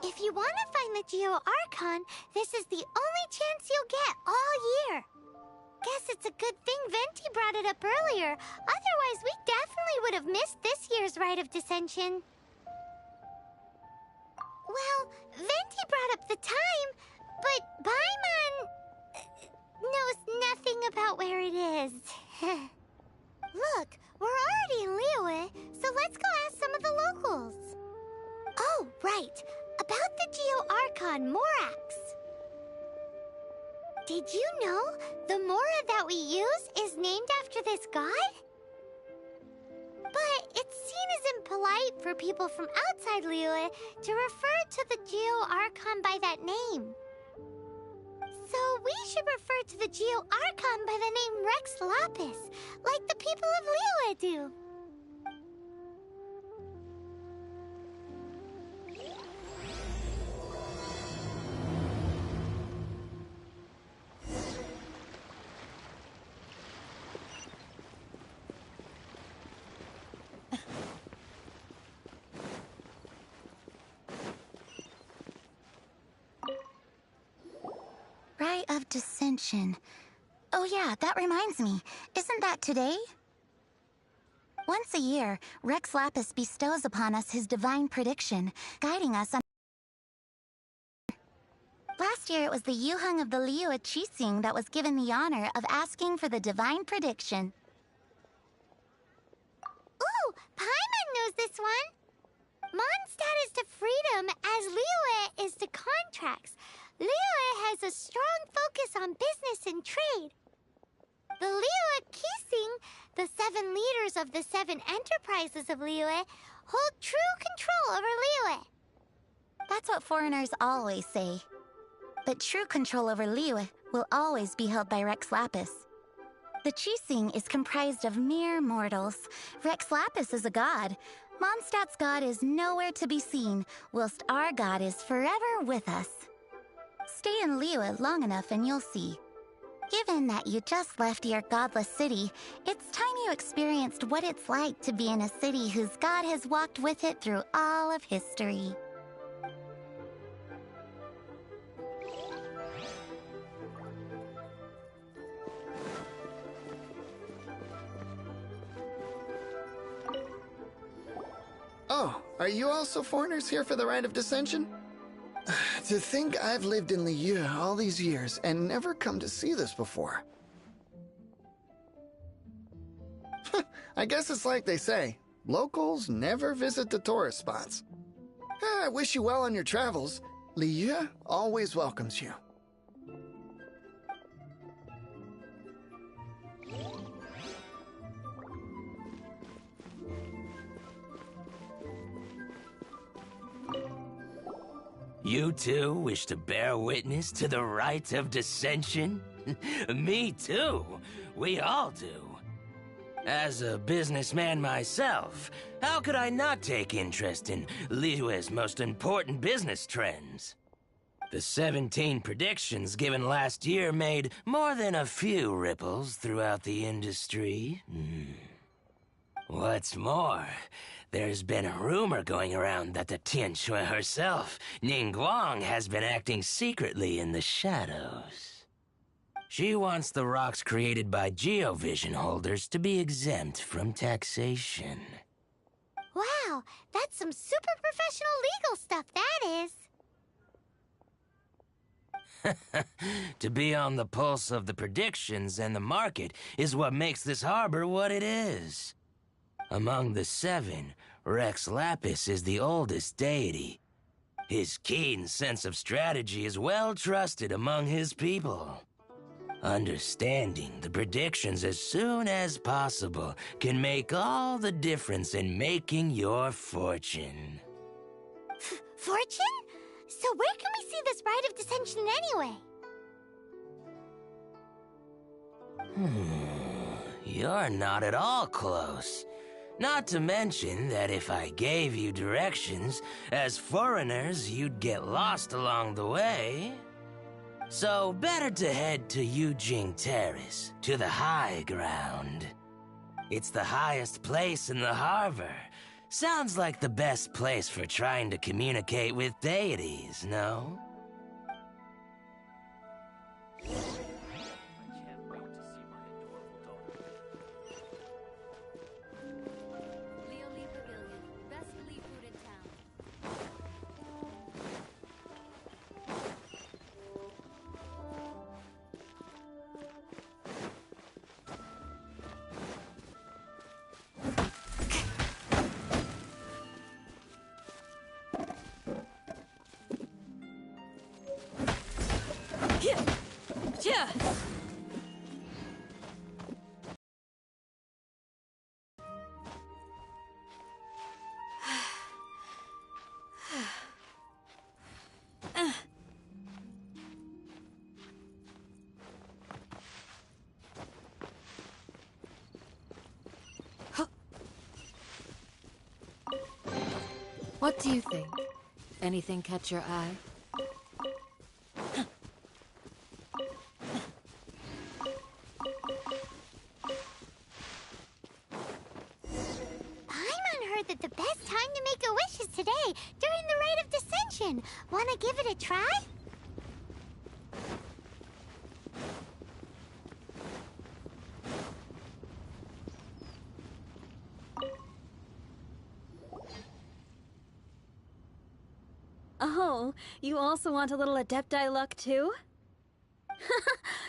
If you want to find the Geo-Archon, this is the only chance you'll get all year. Guess it's a good thing Venti brought it up earlier. Otherwise, we definitely would have missed this year's Rite of Dissension. Well, Venti brought up the time, but Paimon knows nothing about where it is. Look, we're already in Liyue, so let's go ask some of the locals. Oh, right. About the Geo-Archon Morax. Did you know the Mora that we use is named after this god? But it's seen as impolite for people from outside Liyue to refer to the Geo-Archon by that name. So we should refer to the Geo-Archon by the name Rex Lapis, like the people of Liyue do. Rite of Dissension. Oh yeah, that reminds me. Isn't that today? Once a year, Rex Lapis bestows upon us his divine prediction, guiding us on... Last year it was the Yuheng of the Liyue Qixing that was given the honor of asking for the divine prediction. Ooh, Paimon knows this one! Mondstadt is to freedom as Liyue is to contracts. Liyue has a strong focus on business and trade. The Liyue Qixing, the 7 leaders of the 7 enterprises of Liyue, hold true control over Liyue. That's what foreigners always say. But true control over Liyue will always be held by Rex Lapis. The Qixing is comprised of mere mortals. Rex Lapis is a god. Mondstadt's god is nowhere to be seen, whilst our god is forever with us. Stay in Liyue long enough and you'll see. Given that you just left your godless city, it's time you experienced what it's like to be in a city whose god has walked with it through all of history. Oh, are you also foreigners here for the Rite of Dissension? To think I've lived in Liyue all these years and never come to see this before. I guess it's like they say, locals never visit the tourist spots. I wish you well on your travels. Liyue always welcomes you. You too wish to bear witness to the Rite of Dissension? Me too. We all do. As a businessman myself, how could I not take interest in Liyue's most important business trends? The 17 predictions given last year made more than a few ripples throughout the industry. What's more, There's been a rumor going around that the Tianshui herself, Ningguang, has been acting secretly in the shadows. She wants the rocks created by Geovision holders to be exempt from taxation. Wow, that's some super professional legal stuff, that is. To be on the pulse of the predictions and the market is what makes this harbor what it is. Among the seven, Rex Lapis is the oldest deity. His keen sense of strategy is well trusted among his people. Understanding the predictions as soon as possible can make all the difference in making your fortune. Fortune? So where can we see this rite of dissension anyway? You're not at all close. Not to mention that if I gave you directions, as foreigners, you'd get lost along the way. So better to head to Yujing Terrace, to the high ground. It's the highest place in the harbor. Sounds like the best place for trying to communicate with deities, no? Yeah. What do you think? Anything catch your eye? That the best time to make a wish is today, during the rite of dissension. Wanna give it a try? Oh, you also want a little Adepti luck too?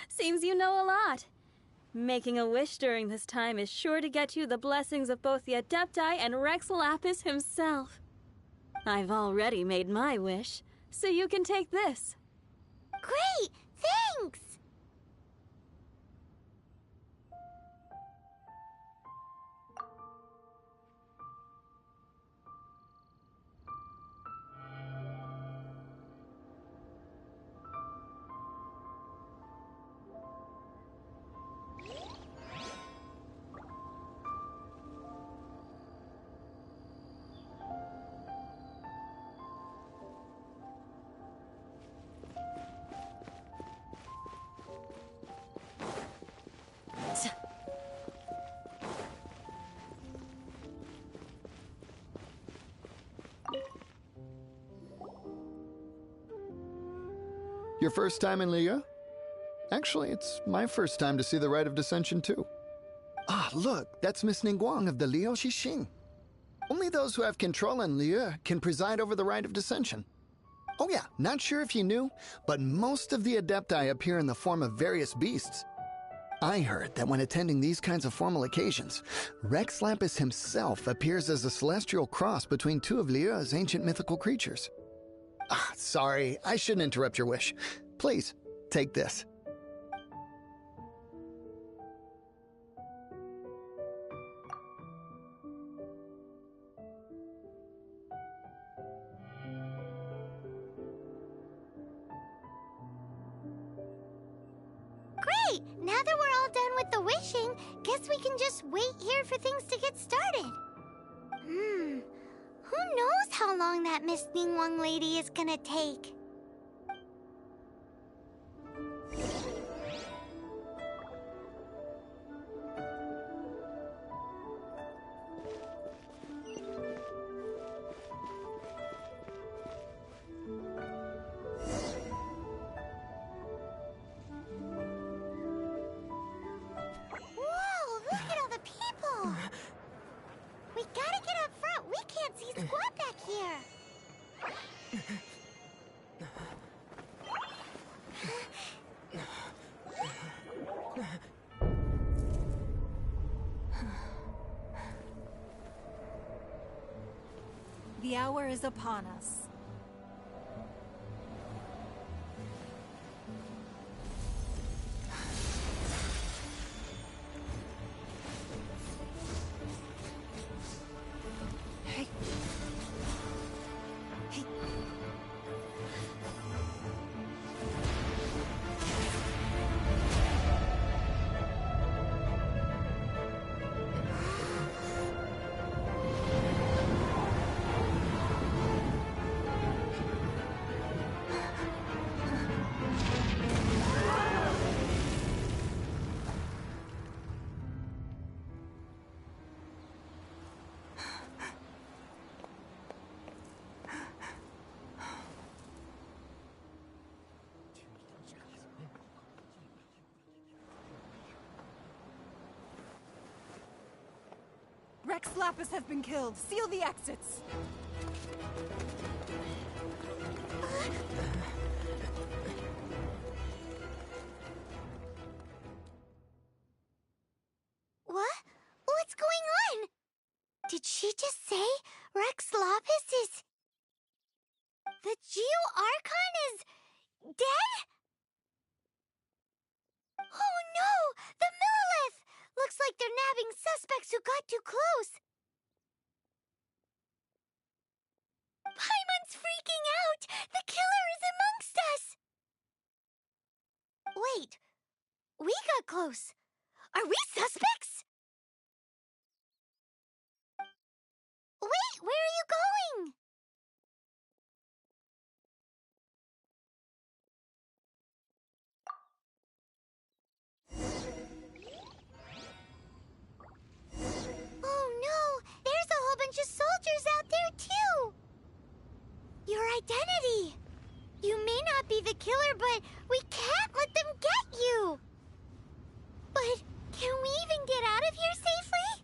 Seems you know a lot. Making a wish during this time is sure to get you the blessings of both the Adepti and Rex Lapis himself. I've already made my wish, so you can take this. Great! Thanks! Your first time in Liyue? Actually, it's my first time to see the Rite of Dissension, too. Ah, look, that's Miss Ningguang of the Liu Xixing. Only those who have control in Liyue can preside over the Rite of Dissension. Oh yeah, not sure if you knew, but most of the Adepti appear in the form of various beasts. I heard that when attending these kinds of formal occasions, Rex Lapis himself appears as a celestial cross between two of Liyue's ancient mythical creatures. Ah, sorry, I shouldn't interrupt your wish. Please, take this. Great! Now that we're all done with the wishing, guess we can just wait here for things to get started. Who knows how long that Miss Ningguang lady is gonna take? The hour is upon us. Hey. Hey. Rex Lapis has been killed. Seal the exits. What? What's going on? Did she just say Rex Lapis is... The Geo Archon is... dead? Oh no! The Monolith! Looks like they're nabbing suspects who got too close. Paimon's freaking out! The killer is amongst us! Wait, we got close. Are we suspects? Wait, where are you going? Oh no, there's a whole bunch of soldiers out there too! Your identity! You may not be the killer, but we can't let them get you! But can we even get out of here safely?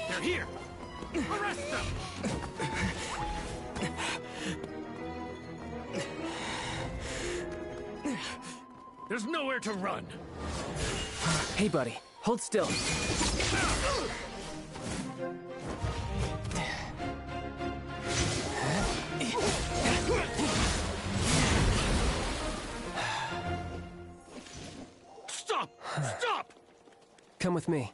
They're here! Arrest them! There's nowhere to run! Hey, buddy. Hold still. Stop! Stop! Come with me.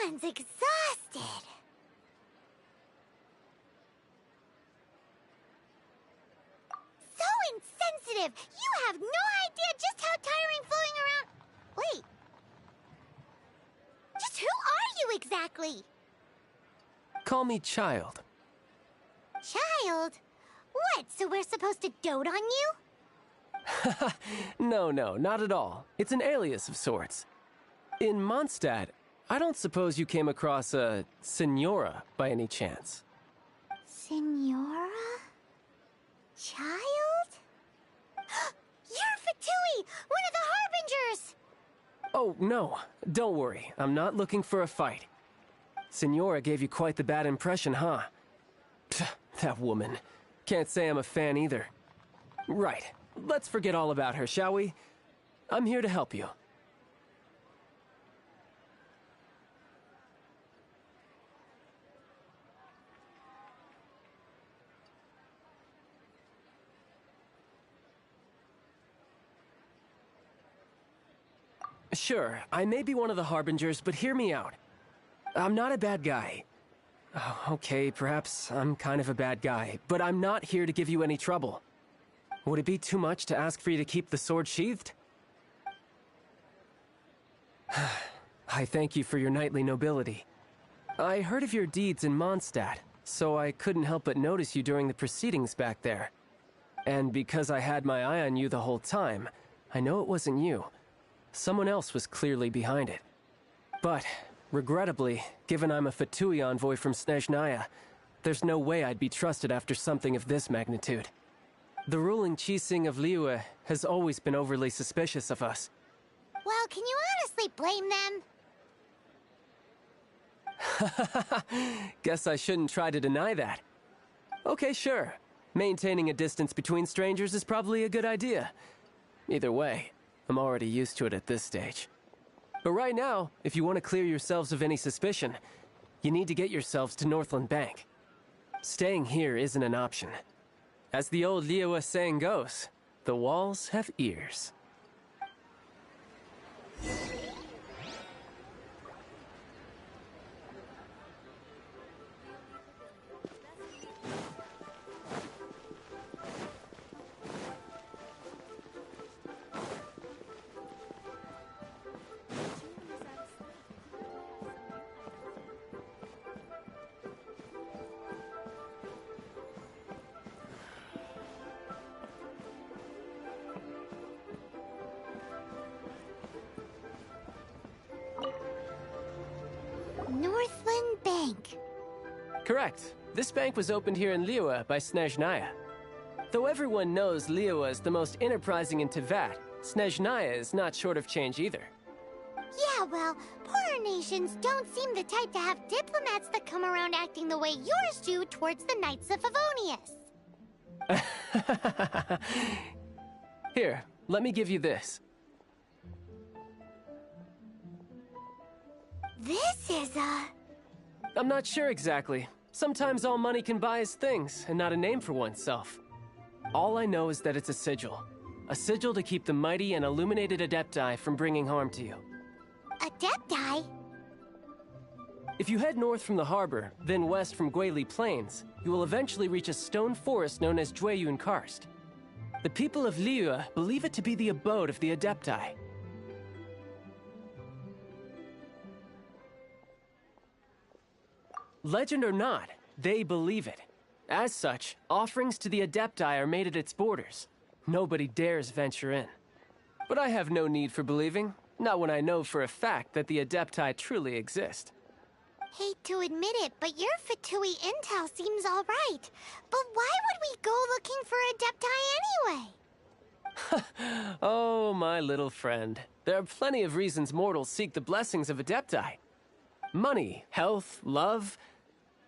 Paimon's exhausted. So insensitive! You have no idea just how tiring floating around... Wait. Just who are you exactly? Call me Child. Child? What, so we're supposed to dote on you? No, not at all. It's an alias of sorts. In Mondstadt, I don't suppose you came across a Senora by any chance. Senora? Child? You're Fatui, one of the Harbingers! Oh, no. Don't worry. I'm not looking for a fight. Senora gave you quite the bad impression, huh? Pfft, that woman. Can't say I'm a fan either. Right. Let's forget all about her, shall we? I'm here to help you. Sure, I may be one of the Harbingers, but hear me out. I'm not a bad guy. Oh, okay, perhaps I'm kind of a bad guy, but I'm not here to give you any trouble. Would it be too much to ask for you to keep the sword sheathed? I thank you for your knightly nobility. I heard of your deeds in Mondstadt, so I couldn't help but notice you during the proceedings back there. And because I had my eye on you the whole time, I know it wasn't you. Someone else was clearly behind it. But, regrettably, given I'm a Fatui envoy from Snezhnaya, there's no way I'd be trusted after something of this magnitude. The ruling Qixing of Liyue has always been overly suspicious of us. Well, can you honestly blame them? Guess I shouldn't try to deny that. Okay, sure. Maintaining a distance between strangers is probably a good idea. Either way, I'm already used to it at this stage. But right now, if you want to clear yourselves of any suspicion, you need to get yourselves to Northland Bank. Staying here isn't an option. As the old Liyue saying goes, the walls have ears. Northland Bank. Correct. This bank was opened here in Liyue by Snezhnaya. Though everyone knows Liyue is the most enterprising in Teyvat, Snezhnaya is not short of change either. Yeah, well, poorer nations don't seem the type to have diplomats that come around acting the way yours do towards the Knights of Favonius. Here, let me give you this. This is a... I'm not sure exactly. Sometimes all money can buy is things, and not a name for oneself. All I know is that it's a sigil. A sigil to keep the mighty and illuminated Adepti from bringing harm to you. Adepti? If you head north from the harbor, then west from Guili Plains, you will eventually reach a stone forest known as Jueyun Karst. The people of Liyue believe it to be the abode of the Adepti. Legend or not, they believe it. As such, offerings to the Adepti are made at its borders. Nobody dares venture in. But I have no need for believing, not when I know for a fact that the Adepti truly exist. Hate to admit it, but your Fatui intel seems all right. But why would we go looking for Adepti anyway? Oh, my little friend. There are plenty of reasons mortals seek the blessings of Adepti. Money, health, love.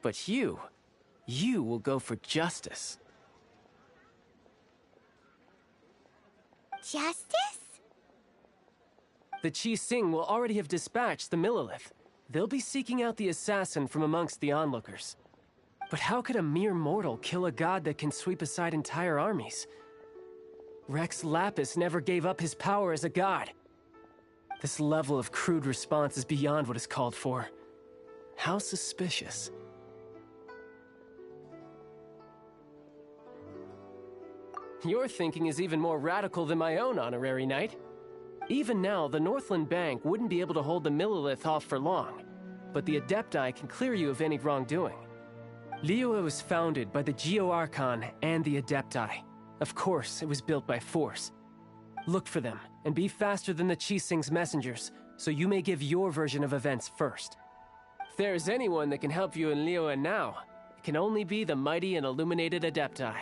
But you will go for justice. Justice? The Qixing will already have dispatched the Monolith. They'll be seeking out the assassin from amongst the onlookers. But how could a mere mortal kill a god that can sweep aside entire armies? Rex Lapis never gave up his power as a god. This level of crude response is beyond what is called for. How suspicious. Your thinking is even more radical than my own, Honorary Knight. Even now, the Northland Bank wouldn't be able to hold the Monolith off for long, but the Adepti can clear you of any wrongdoing. Liyue was founded by the Geo-Archon and the Adepti. Of course, it was built by force, Look for them, and be faster than the Qixing's messengers, so you may give your version of events first. If there is anyone that can help you in Liyue now, it can only be the mighty and illuminated Adepti.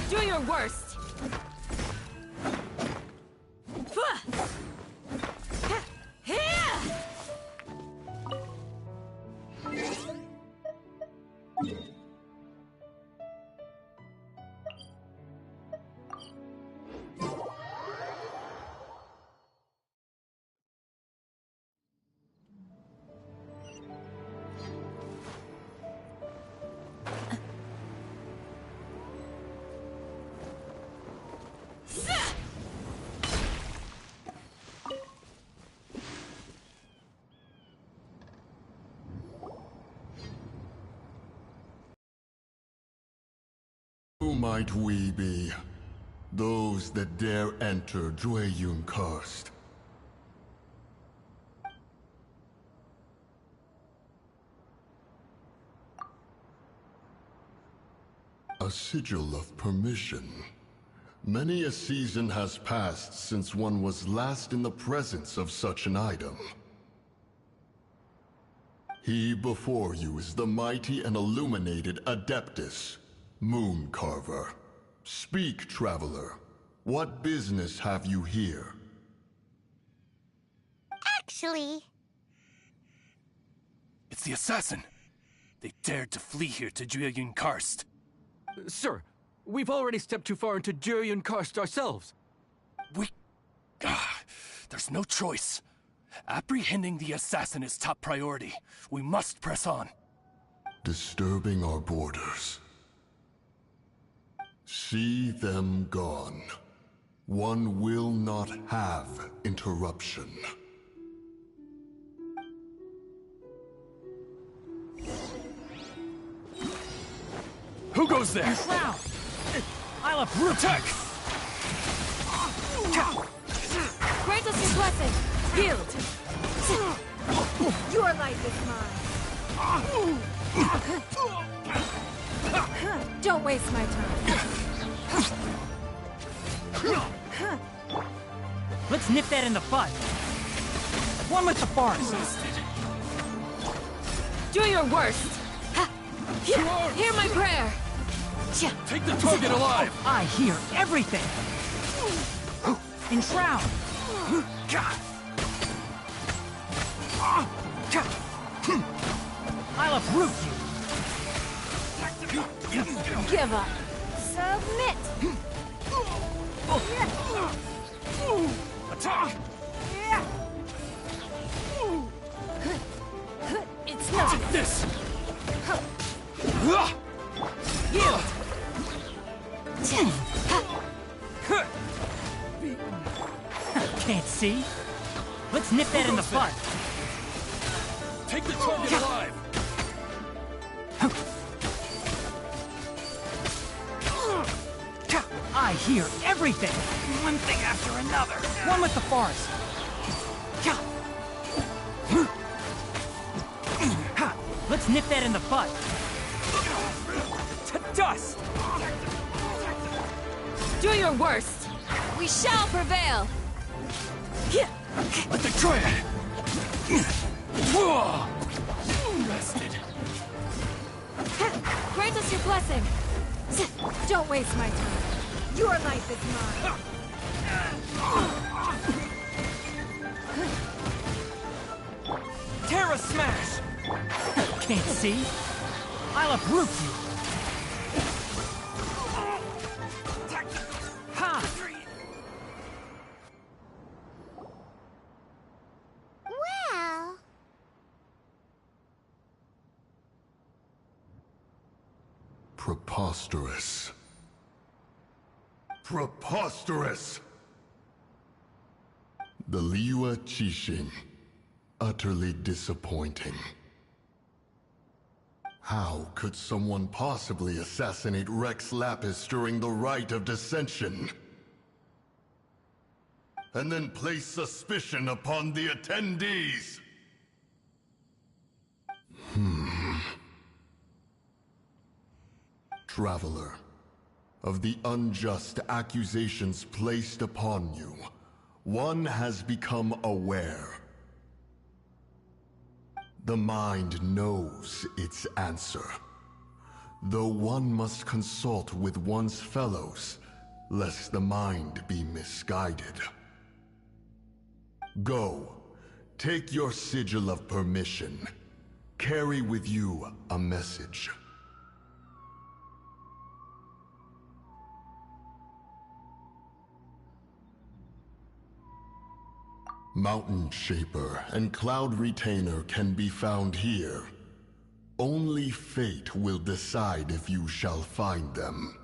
Do your worst! Who might we be? Those that dare enter Jueyun Karst. A sigil of permission. Many a season has passed since one was last in the presence of such an item. He before you is the mighty and illuminated Adeptus, Moon Carver. Speak, traveler. What business have you here? Actually... It's the assassin. They dared to flee here to Jueyun Karst. Sir, we've already stepped too far into Jueyun Karst ourselves. There's no choice. Apprehending the assassin is top priority. We must press on. Disturbing our borders. See them gone. One will not have interruption. Who goes there? Now! I'll uproot Attack! Grant us your blessing! Yield! Your life is mine. Don't waste my time. Let's nip that in the bud. One with the forest. Do your worst! Hear my prayer! Take the target alive! I hear everything. Enshroud. I'll uproot you. Give up! Submit. Attack! It's not! Take this! Yield! Can't see? Let's nip that in the bud. Take the target alive! I hear everything. One thing after another. One with the forest. Ha! Let's nip that in the butt. To dust! Do your worst. We shall prevail. Let the triad! Rested. Grant us your blessing. Don't waste my time. Your life is mine. Terra Smash! Can't see? I'll uproot you! Ha! Well... Preposterous. Preposterous! The Liyue Qixing. Utterly disappointing. How could someone possibly assassinate Rex Lapis during the Rite of Dissension? And then place suspicion upon the attendees? Traveler, of the unjust accusations placed upon you, one has become aware. The mind knows its answer, though one must consult with one's fellows, lest the mind be misguided. Go, take your sigil of permission. Carry with you a message. Mountain Shaper and Cloud Retainer can be found here. Only fate will decide if you shall find them.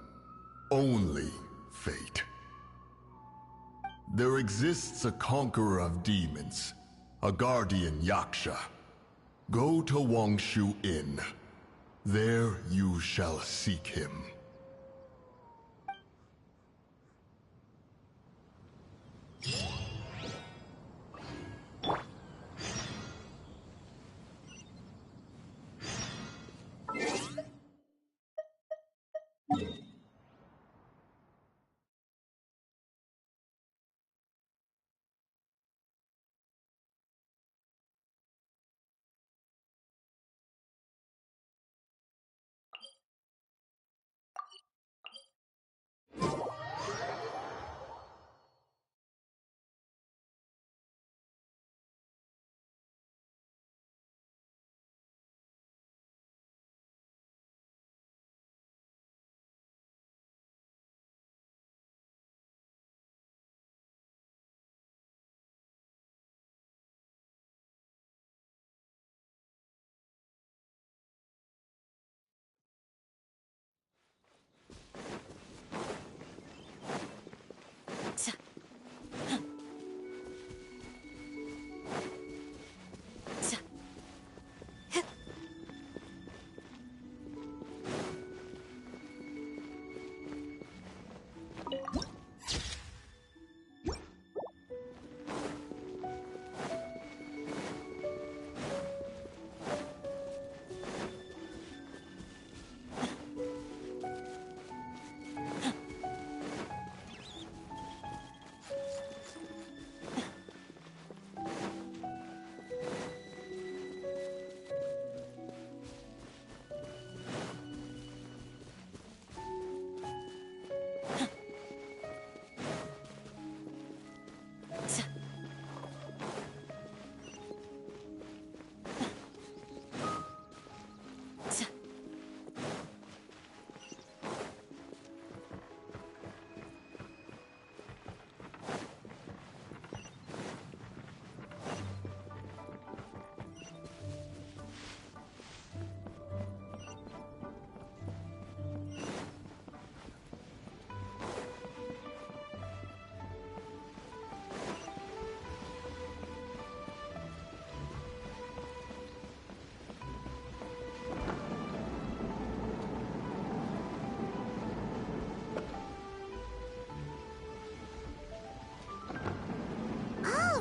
Only fate. There exists a conqueror of demons, a guardian Yaksha. Go to Wangshu Inn. There you shall seek him.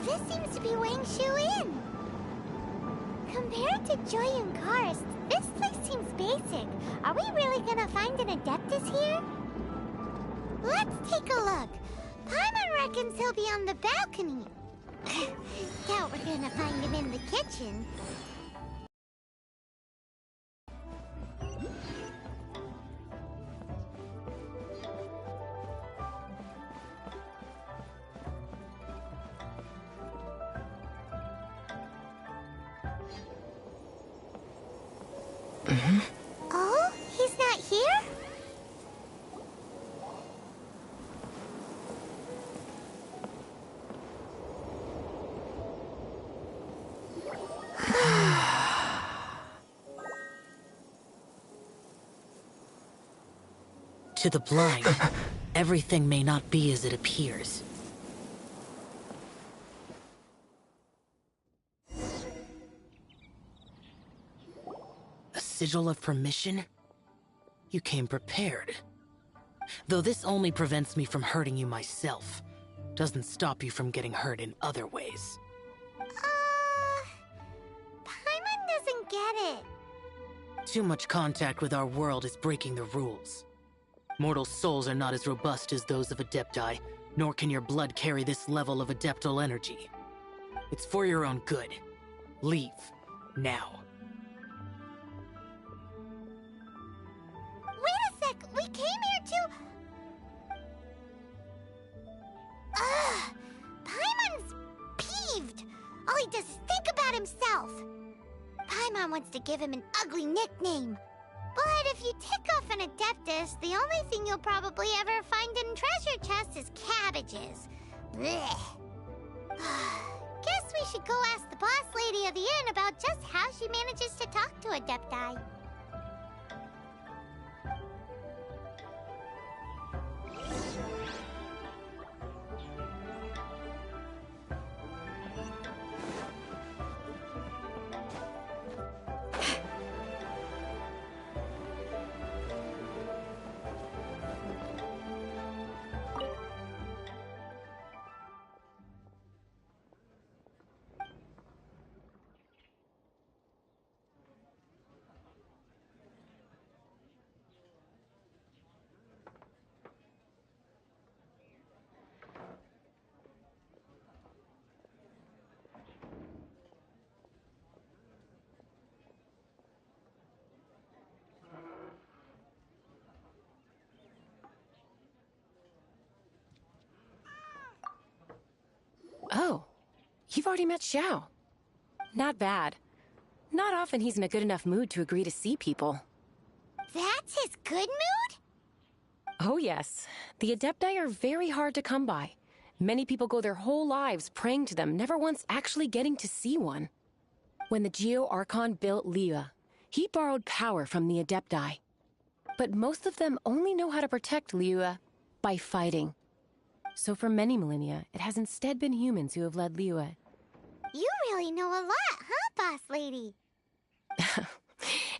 This seems to be Wangshu Inn. Compared to Joyun Karst, this place seems basic. Are we really gonna find an Adeptus here? Let's take a look. Paimon reckons he'll be on the balcony. Doubt we're gonna find him in the kitchen. Oh, he's not here? To the blind, everything may not be as it appears. A sigil of permission? You came prepared. Though this only prevents me from hurting you myself, doesn't stop you from getting hurt in other ways. Paimon doesn't get it. Too much contact with our world is breaking the rules. Mortal souls are not as robust as those of Adepti, nor can your blood carry this level of adeptal energy. It's for your own good. Leave. Now. Wait a sec, we came here to... Paimon's peeved. All he does is think about himself. Paimon wants to give him an ugly nickname. But if you tick off an Adeptus, the only thing you'll probably ever find in treasure chests is cabbages. Blech. Guess we should go ask the boss lady of the inn about just how she manages to talk to Adepti. Oh, you've already met Xiao. Not bad. Not often he's in a good enough mood to agree to see people. That's his good mood? Oh yes. The Adepti are very hard to come by. Many people go their whole lives praying to them, never once actually getting to see one. When the Geo Archon built Liyue, he borrowed power from the Adepti. But most of them only know how to protect Liyue by fighting. So for many millennia, it has instead been humans who have led Liyue. You really know a lot, huh, boss lady?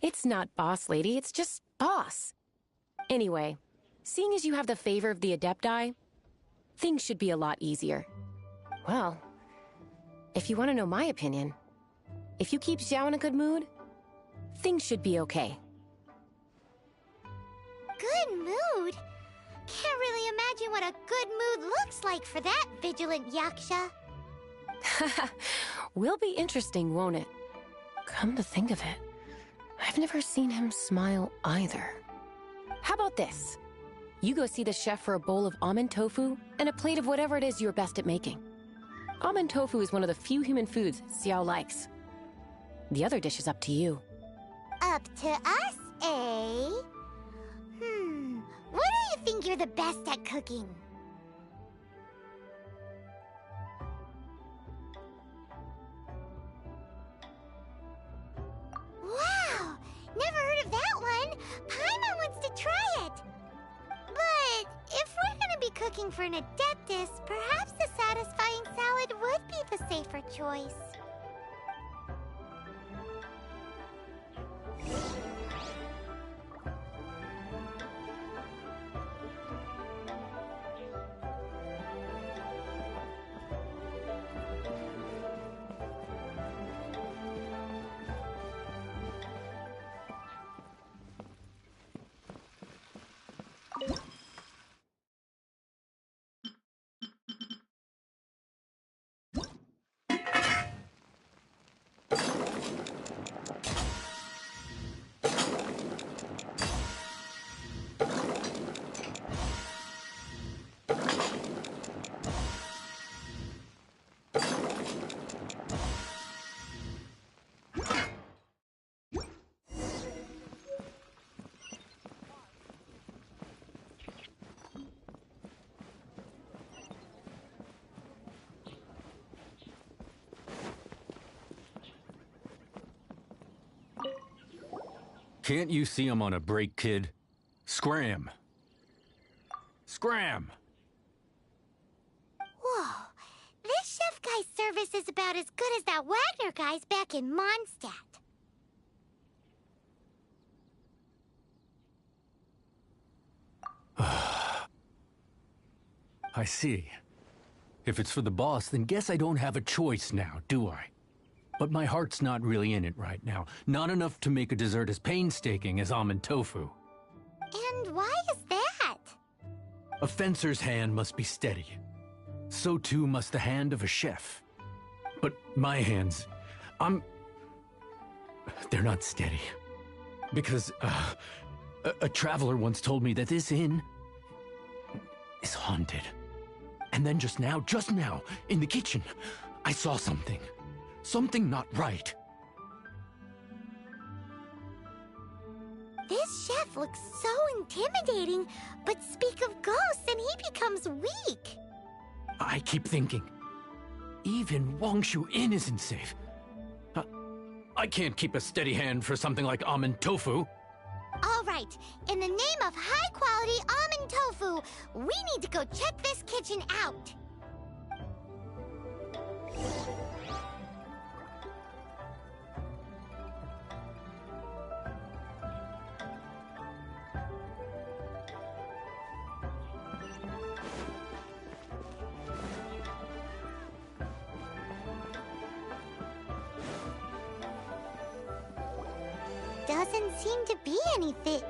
It's not boss lady, it's just boss. Anyway, seeing as you have the favor of the Adepti, things should be a lot easier. Well, if you want to know my opinion, if you keep Xiao in a good mood, things should be okay. Good mood? Can't really imagine what a good mood looks like for that vigilant Yaksha. Will be interesting, won't it? Come to think of it, I've never seen him smile either. How about this? You go see the chef for a bowl of almond tofu and a plate of whatever it is you're best at making. Almond tofu is one of the few human foods Xiao likes. The other dish is up to you. Up to us, eh? What do you think you're the best at cooking? Wow! Never heard of that one! Paimon wants to try it! But if we're gonna be cooking for an Adeptus, perhaps the satisfying salad would be the safer choice. Can't you see I'm on a break, kid? Scram! Scram! Whoa. This chef guy's service is about as good as that Wagner guy's back in Mondstadt. I see. If it's for the boss, then guess I don't have a choice now, do I? But my heart's not really in it right now. Not enough to make a dessert as painstaking as almond tofu. And why is that? A fencer's hand must be steady. So too must the hand of a chef. But my hands, they're not steady. Because, a traveler once told me that this inn is haunted. And then just now, in the kitchen, I saw something. Something not right. This chef looks so intimidating, but speak of ghosts and he becomes weak. I keep thinking, even Wangshu Inn isn't safe. I can't keep a steady hand for something like almond tofu. All right, in the name of high-quality almond tofu, we need to go check this kitchen out. Doesn't seem to be anything.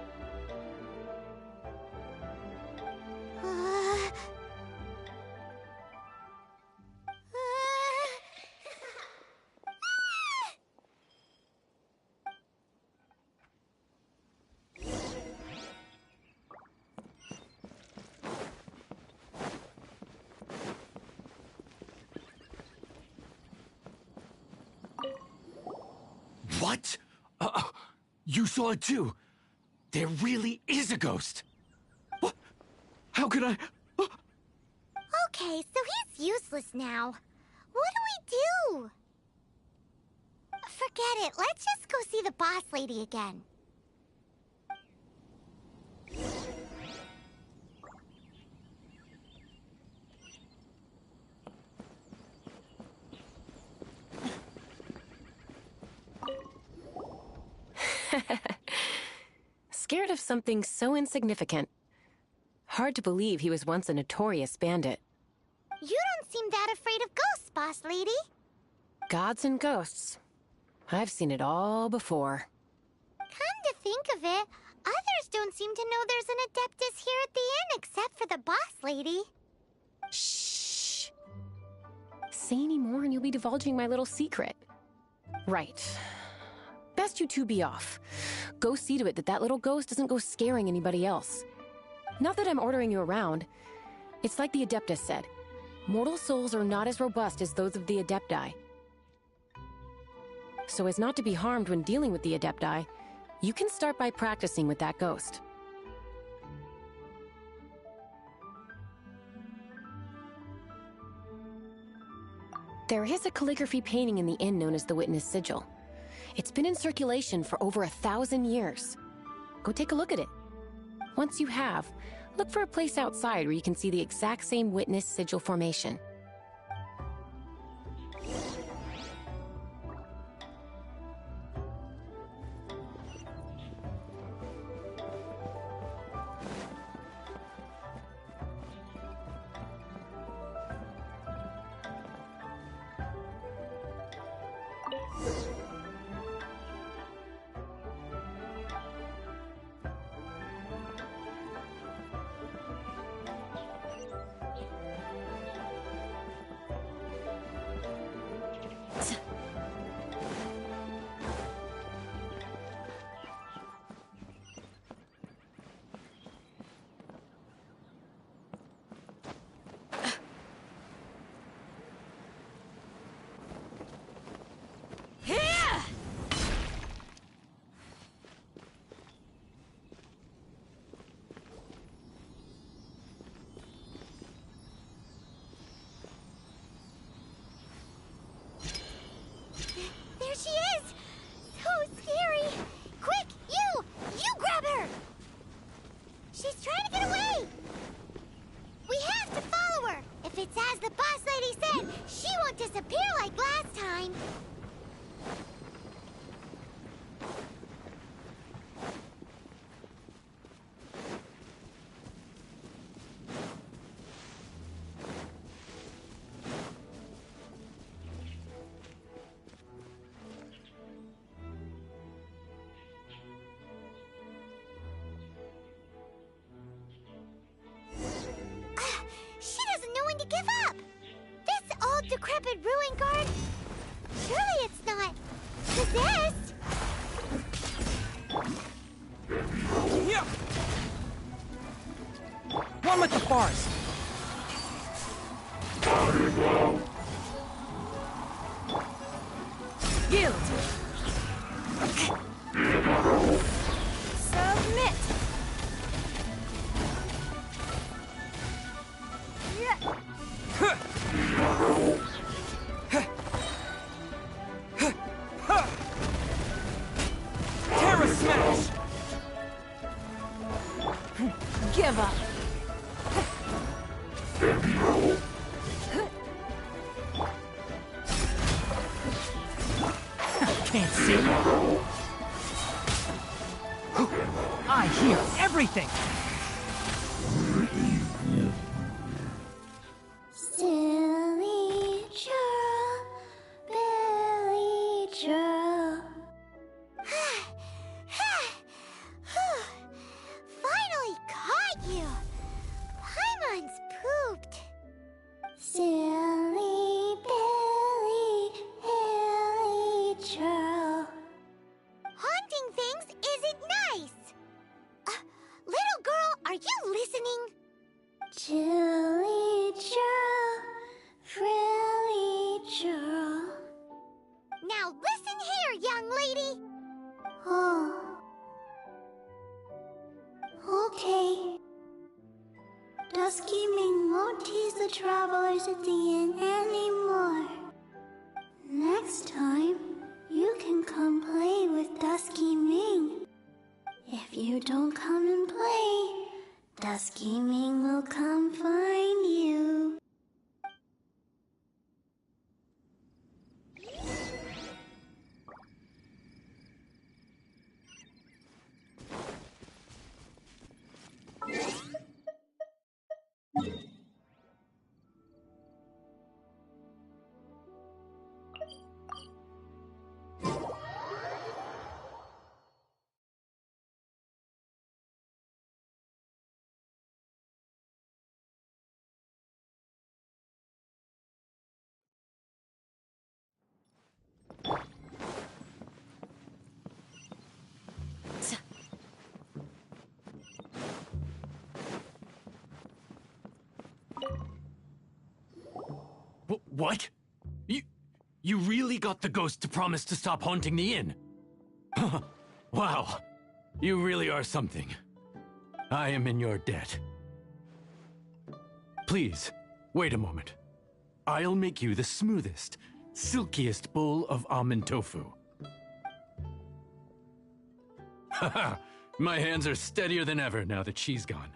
What? You saw it too? There really is a ghost. What? How could I? Okay, so he's useless now. What do we do? Forget it. Let's just go see the boss lady again. Scared of something so insignificant. Hard to believe he was once a notorious bandit. You don't seem that afraid of ghosts, boss lady. Gods and ghosts. I've seen it all before. Come to think of it, others don't seem to know there's an Adeptus here at the inn except for the boss lady. Shh. Say any more and you'll be divulging my little secret. Right. Best you two be off. Go see to it that little ghost doesn't go scaring anybody else. Not that I'm ordering you around. It's like the Adeptus said. Mortal souls are not as robust as those of the Adepti. So as not to be harmed when dealing with the Adepti, you can start by practicing with that ghost. There is a calligraphy painting in the inn known as the Witness Sigil. It's been in circulation for over 1,000 years. Go take a look at it. Once you have, look for a place outside where you can see the exact same Witness Sigil formation. old decrepit ruin guard? Surely it's not possessed. Yeah. One with the forest. Yield. Submit. Terra smash. Give up. Can't see. I hear everything. Silly churl, Billy churl. Finally caught you. Paimon's pooped. Silly Billy, Hilly churl. Haunting things isn't nice. Little girl, are you listening? Chilly churl, frilly churl. Now listen here, young lady. Oh. Okay. Dusky Ming won't tease the travelers at the inn anymore. Next time, you can come play with Dusky Ming. If you don't come and play, Dusky Ming will come find you. What? You really got the ghost to promise to stop haunting the inn? Wow. You really are something. I am in your debt. Please, wait a moment. I'll make you the smoothest, silkiest bowl of almond tofu. Haha, my hands are steadier than ever now that she's gone.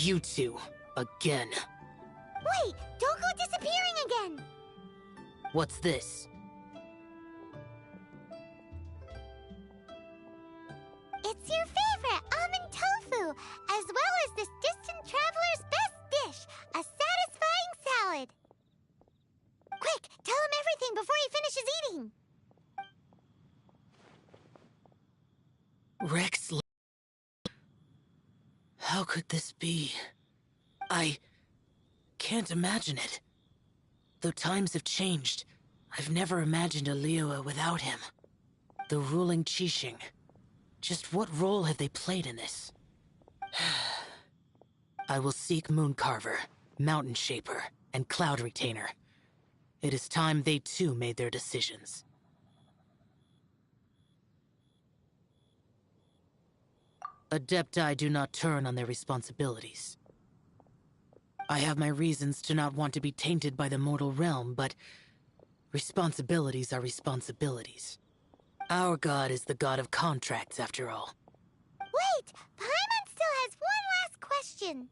You two, again. Wait, don't go disappearing again. What's this? It's your favorite almond tofu, as well as this distant traveler's best dish, a satisfying salad. Quick, tell him everything before he finishes eating. Rex... How could this be? I can't imagine it. Though times have changed, I've never imagined a Liyue without him. The ruling Qixing. Just what role have they played in this? I will seek Mooncarver, Mountain Shaper, and Cloud Retainer. It is time they too made their decisions. Adepti do not turn on their responsibilities. I have my reasons to not want to be tainted by the mortal realm, but responsibilities are responsibilities. Our god is the god of contracts, after all. Wait! Paimon still has one last question.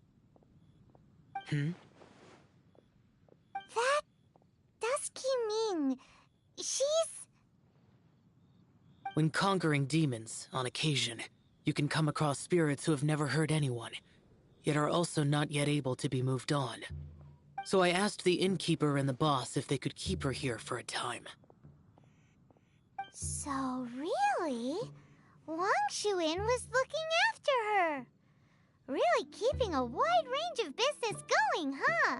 That Dusky Ming, she's... When conquering demons, on occasion, you can come across spirits who have never hurt anyone, yet are also not yet able to be moved on. So I asked the innkeeper and the boss if they could keep her here for a time. So really, Wang Shuin was looking after her. Really keeping a wide range of business going, huh?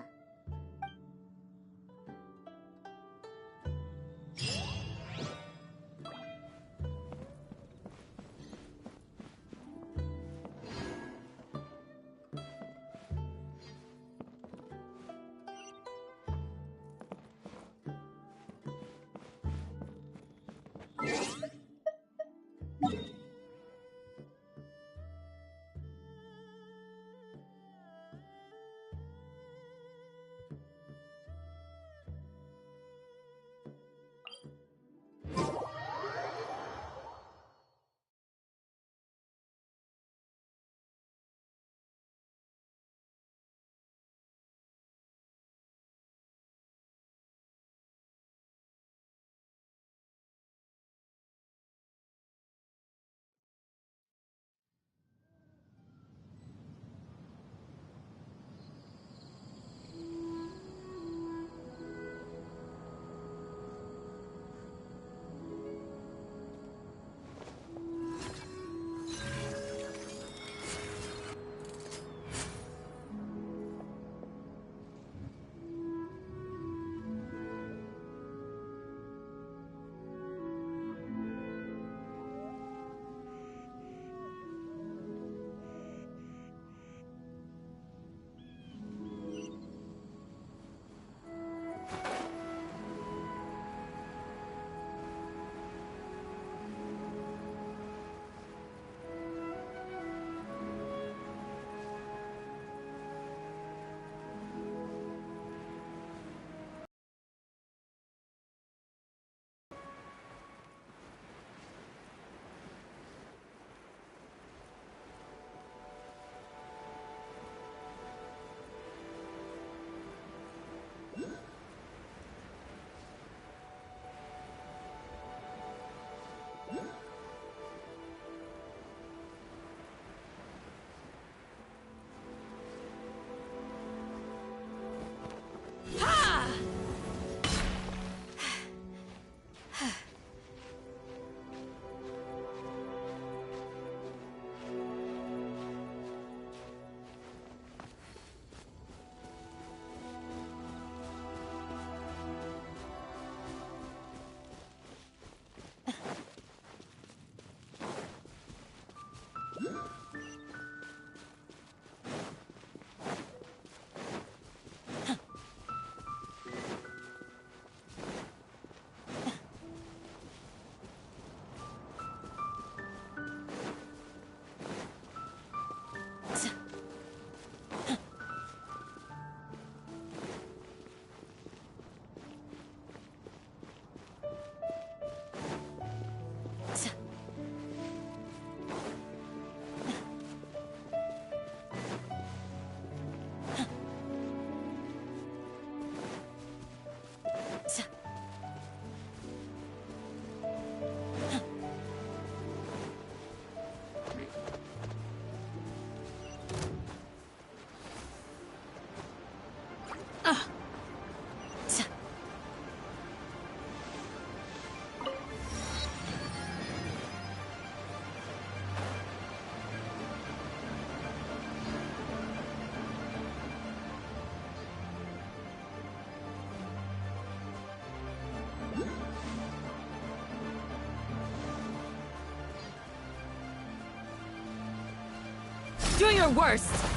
Do your worst!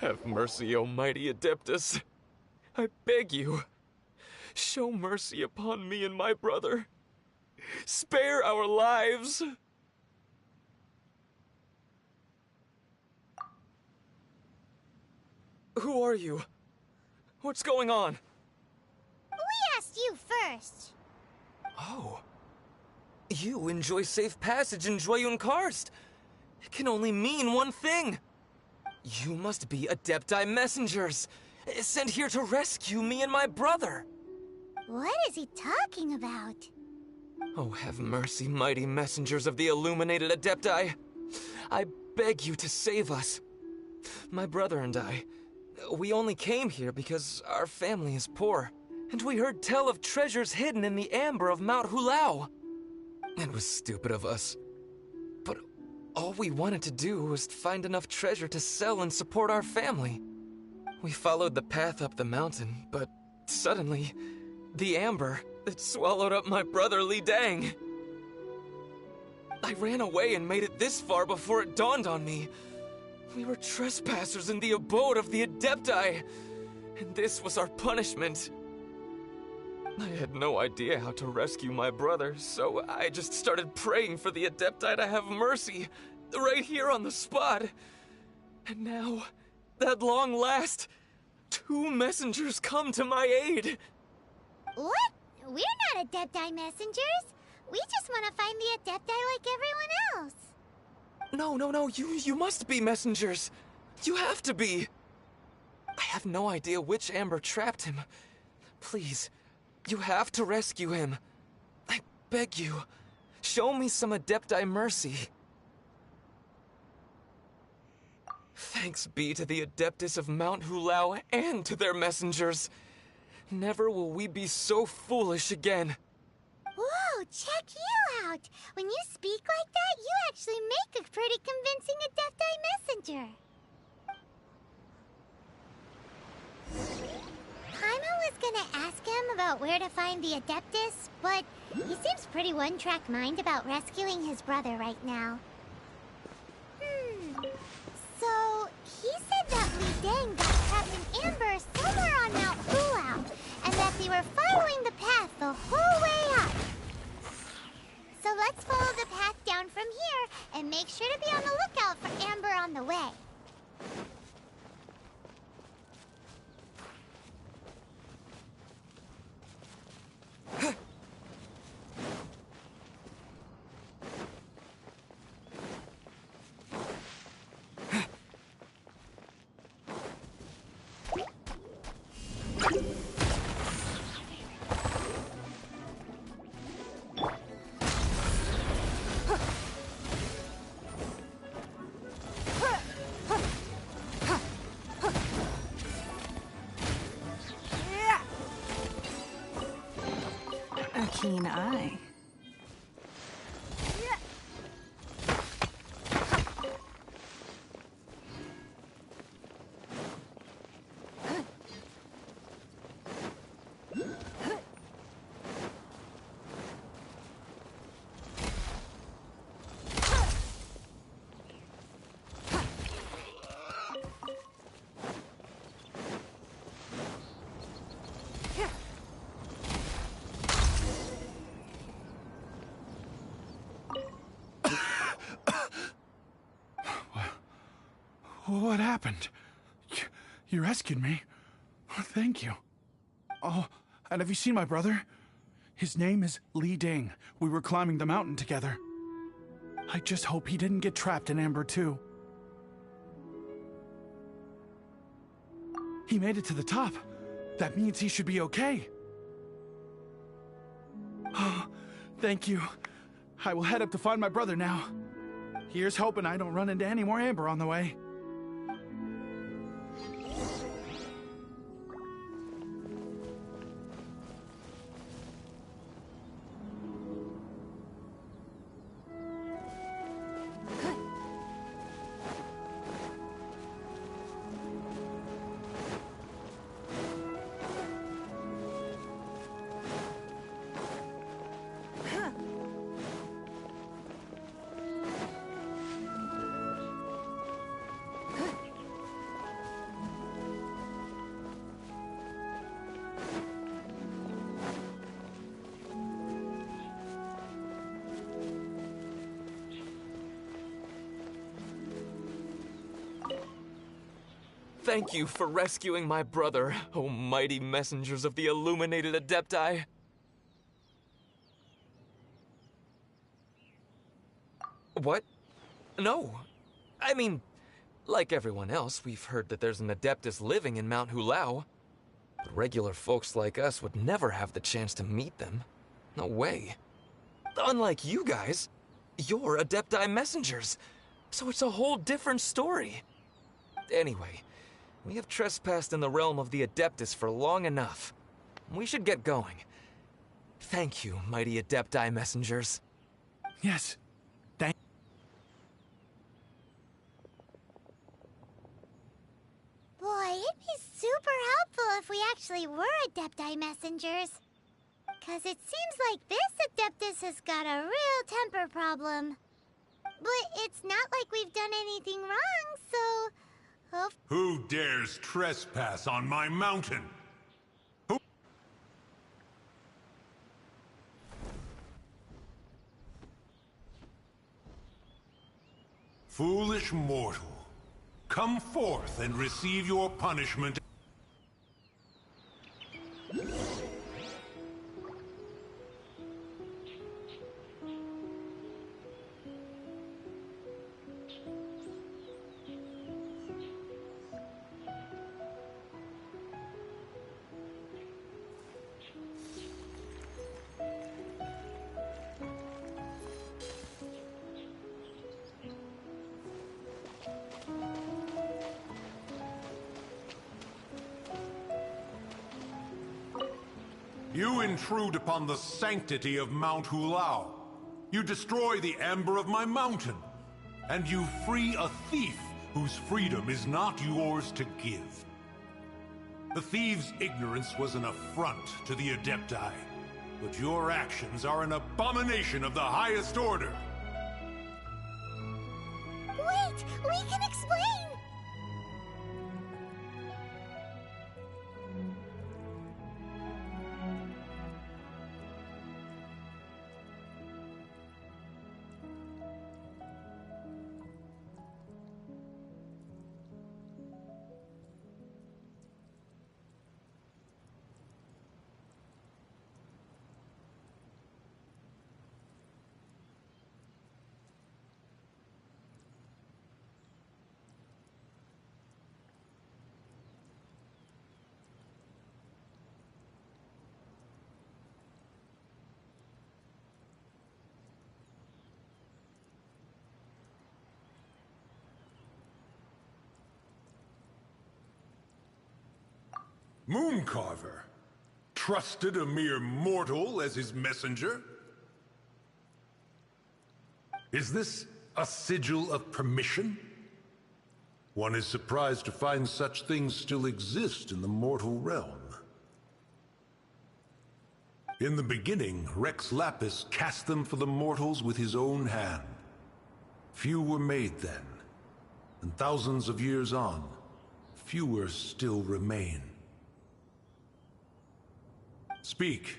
Have mercy, O mighty Adeptus. I beg you. Show mercy upon me and my brother. Spare our lives. Who are you? What's going on? We asked you first. Oh. You enjoy safe passage in Joyun Karst. It can only mean one thing. You must be Adepti messengers, sent here to rescue me and my brother. What is he talking about? Oh, have mercy, mighty messengers of the illuminated Adepti. I beg you to save us. My brother and I, we only came here because our family is poor, and we heard tell of treasures hidden in the amber of Mount Hulao. It was stupid of us. But all we wanted to do was find enough treasure to sell and support our family. We followed the path up the mountain, but suddenly, the amber, it swallowed up my brother Li Dang. I ran away and made it this far before it dawned on me. We were trespassers in the abode of the Adepti, and this was our punishment. I had no idea how to rescue my brother, so I just started praying for the Adepti to have mercy, right here on the spot. And now, at long last, 2 messengers come to my aid. What? We're not Adepti messengers. We just want to find the Adepti like everyone else. No, you must be messengers. You have to be. I have no idea which amber trapped him. Please, you have to rescue him. I beg you, show me some Adepti mercy. Thanks be to the Adeptus of Mount Hulao and to their messengers. Never will we be so foolish again. Whoa, check you out! When you speak like that, you actually make a pretty convincing Adepti messenger. Paimon was gonna ask him about where to find the Adeptus, but he seems pretty one-track mind about rescuing his brother right now. So, he said that Li Dang got trapped in amber somewhere on Mount Hulao, and that they were following the path the whole way up. So let's follow the path down from here, and make sure to be on the lookout for amber on the way. A keen eye. What happened? You rescued me. Thank you. Oh, and have you seen my brother? His name is Li Dang. We were climbing the mountain together. I just hope he didn't get trapped in Amber too. He made it to the top. That means he should be okay. Oh, thank you. I will head up to find my brother now. Here's hoping I don't run into any more Amber on the way. Thank you for rescuing my brother, O mighty messengers of the illuminated Adepti. What? No. I mean, like everyone else, we've heard that there's an Adeptus living in Mount Hulao. But regular folks like us would never have the chance to meet them. No way. Unlike you guys, you're Adepti messengers, so it's a whole different story. Anyway, we have trespassed in the realm of the Adeptus for long enough. We should get going. Thank you, mighty Adepti messengers. Yes. Boy, it'd be super helpful if we actually were Adepti messengers. 'Cause it seems like this Adeptus has got a real temper problem. But it's not like we've done anything wrong, so... Who dares trespass on my mountain? Foolish mortal, come forth and receive your punishment. You intrude upon the sanctity of Mount Hulao. You destroy the amber of my mountain. And you free a thief whose freedom is not yours to give. The thief's ignorance was an affront to the Adepti, but your actions are an abomination of the highest order. Wait! We can explain! Mooncarver trusted a mere mortal as his messenger? Is this a sigil of permission? One is surprised to find such things still exist in the mortal realm. In the beginning, Rex Lapis cast them for the mortals with his own hand. Few were made then, and thousands of years on, fewer still remain. Speak.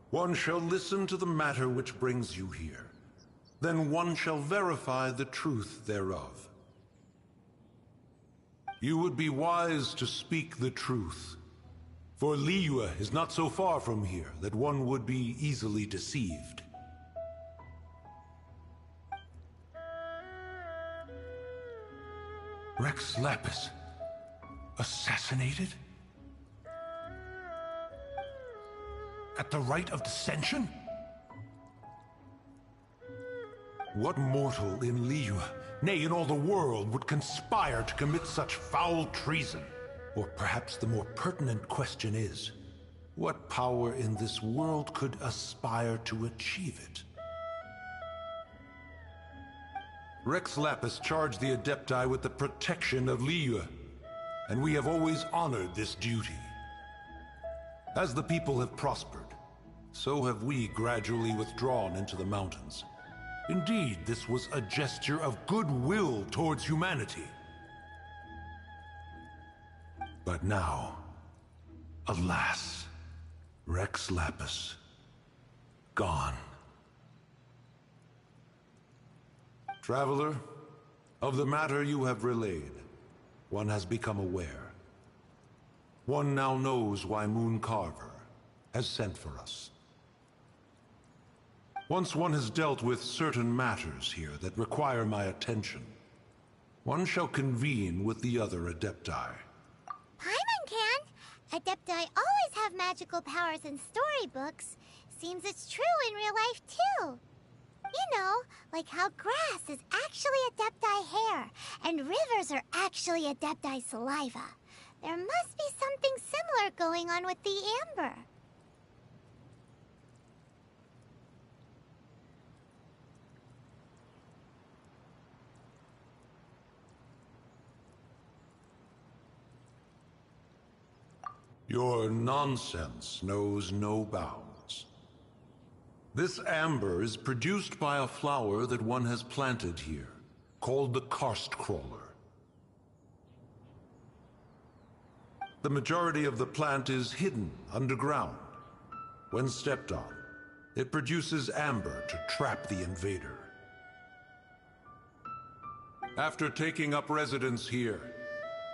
One shall listen to the matter which brings you here. Then one shall verify the truth thereof. You would be wise to speak the truth. For Liyue is not so far from here that one would be easily deceived. Rex Lapis, assassinated? At the rite of dissension? What mortal in Liyue, nay, in all the world, would conspire to commit such foul treason? Or perhaps the more pertinent question is, what power in this world could aspire to achieve it? Rex Lapis charged the Adepti with the protection of Liyue, and we have always honored this duty. As the people have prospered, so have we gradually withdrawn into the mountains. Indeed, this was a gesture of goodwill towards humanity. But now, alas, Rex Lapis, gone. Traveler, of the matter you have relayed, one has become aware. One now knows why Moon Carver has sent for us. Once one has dealt with certain matters here that require my attention, one shall convene with the other Adepti. Paimon can! Adepti always have magical powers in storybooks. Seems it's true in real life, too. You know, like how grass is actually Adepti hair, and rivers are actually Adepti saliva. There must be something similar going on with the amber. Your nonsense knows no bounds. This amber is produced by a flower that one has planted here, called the karst crawler. The majority of the plant is hidden underground. When stepped on, it produces amber to trap the invader. After taking up residence here,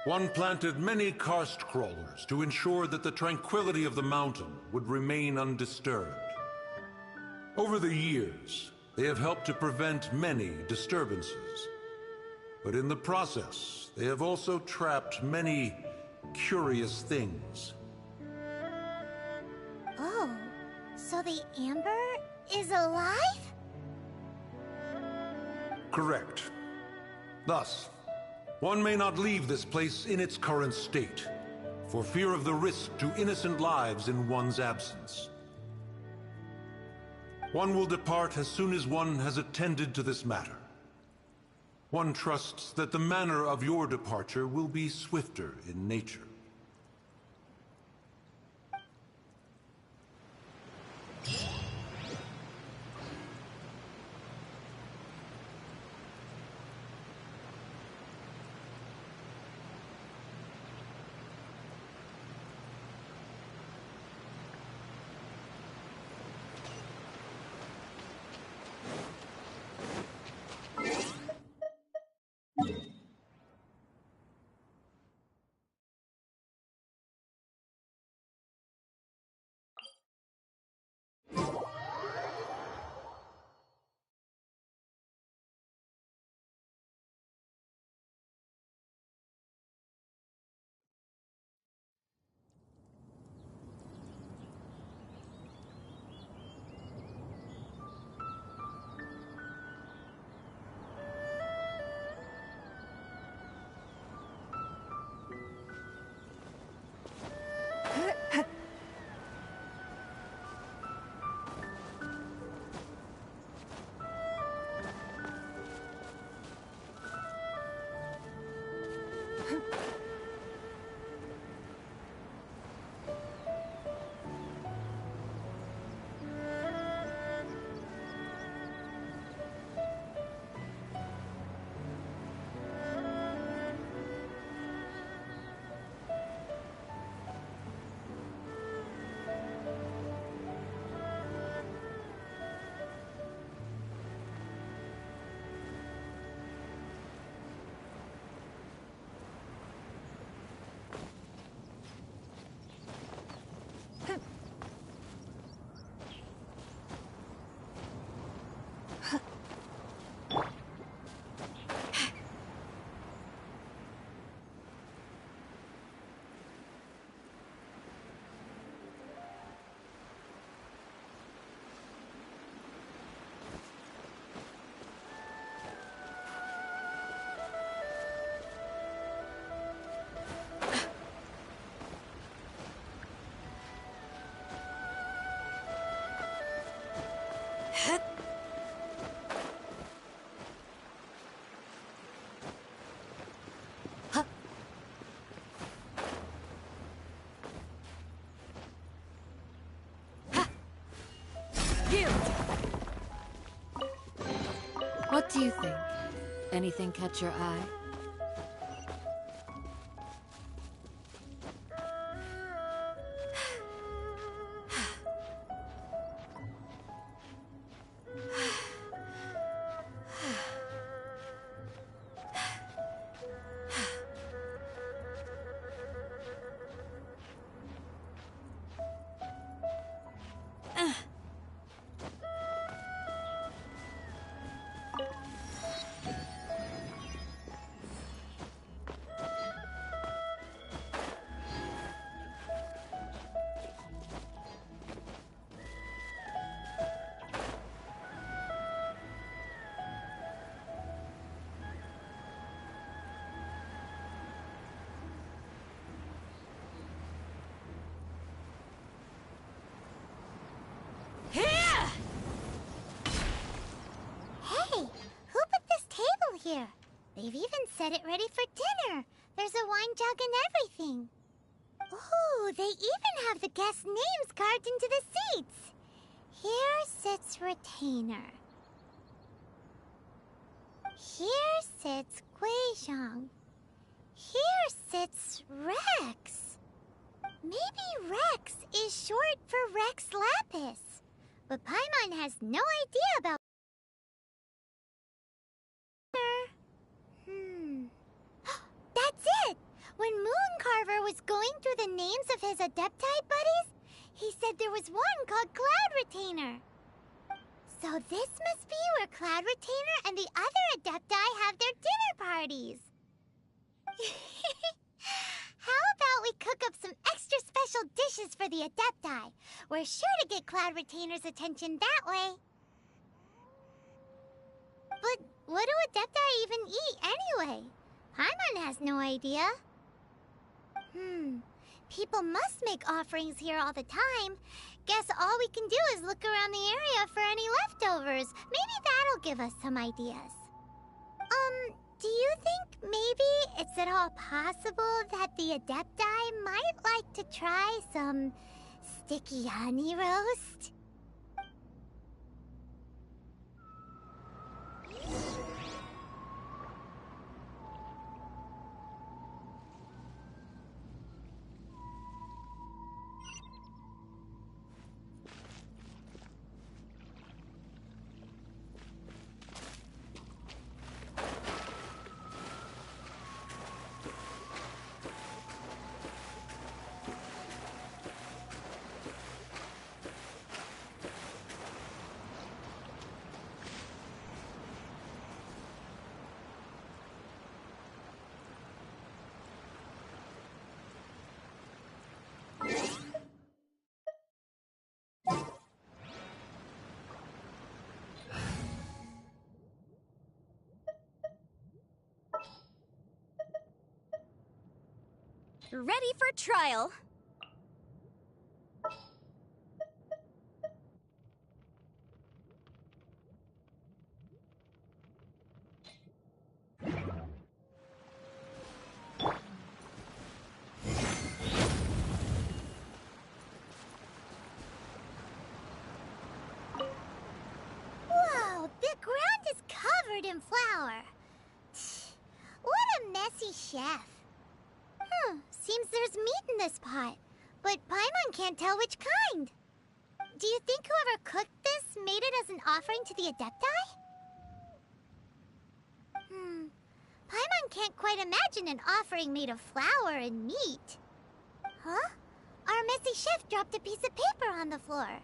one planted many karst crawlers to ensure that the tranquility of the mountain would remain undisturbed. Over the years, they have helped to prevent many disturbances. But in the process, they have also trapped many curious things. Oh, so the amber is alive? Correct. Thus, one may not leave this place in its current state, for fear of the risk to innocent lives in one's absence. One will depart as soon as one has attended to this matter. One trusts that the manner of your departure will be swifter in nature. What do you think? Anything catch your eye? here. They've even set it ready for dinner. There's a wine jug and everything. Ooh, they even have the guests' names carved into the seats. Here sits Retainer. Here sits Guizhong. Here sits Rex. Maybe Rex is short for Rex Lapis. But Paimon has no idea about... That's it! When Mooncarver was going through the names of his Adepti buddies, he said there was one called Cloud Retainer. So this must be where Cloud Retainer and the other Adepti have their dinner parties. How about we cook up some extra special dishes for the Adepti? We're sure to get Cloud Retainer's attention that way. But what do Adepti even eat anyway? Paimon has no idea. People must make offerings here all the time. Guess all we can do is look around the area for any leftovers. Maybe that'll give us some ideas. Do you think maybe it's at all possible that the Adepti might like to try some sticky honey roast? Ready for trial. Whoa, the ground is covered in flour. What a messy chef. Seems there's meat in this pot, but Paimon can't tell which kind. Do you think whoever cooked this made it as an offering to the Adepti? Paimon can't quite imagine an offering made of flour and meat. Huh? Our messy chef dropped a piece of paper on the floor.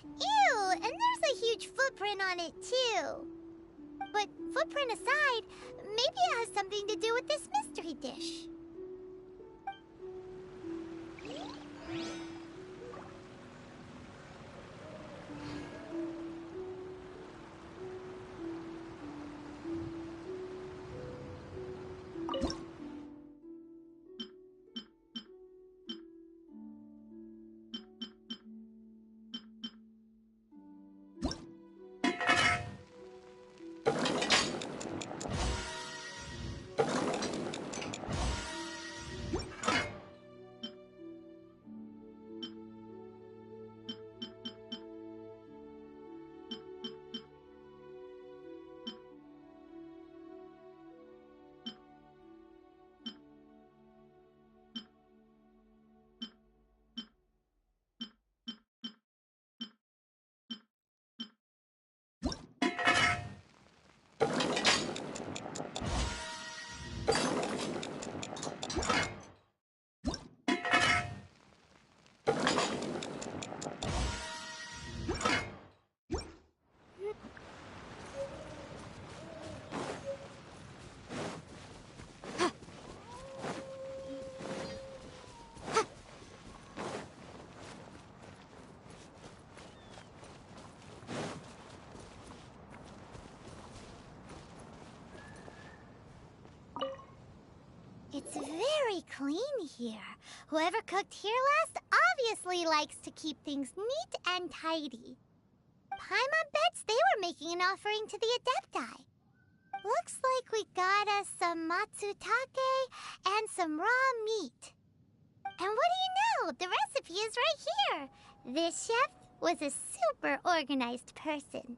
Ew, and there's a huge footprint on it too. But footprint aside, maybe it has something to do with this mystery dish. It's very clean here. Whoever cooked here last obviously likes to keep things neat and tidy. Paimon bets they were making an offering to the Adepti. Looks like we got us some matsutake and some raw meat. And what do you know? The recipe is right here. This chef was a super organized person.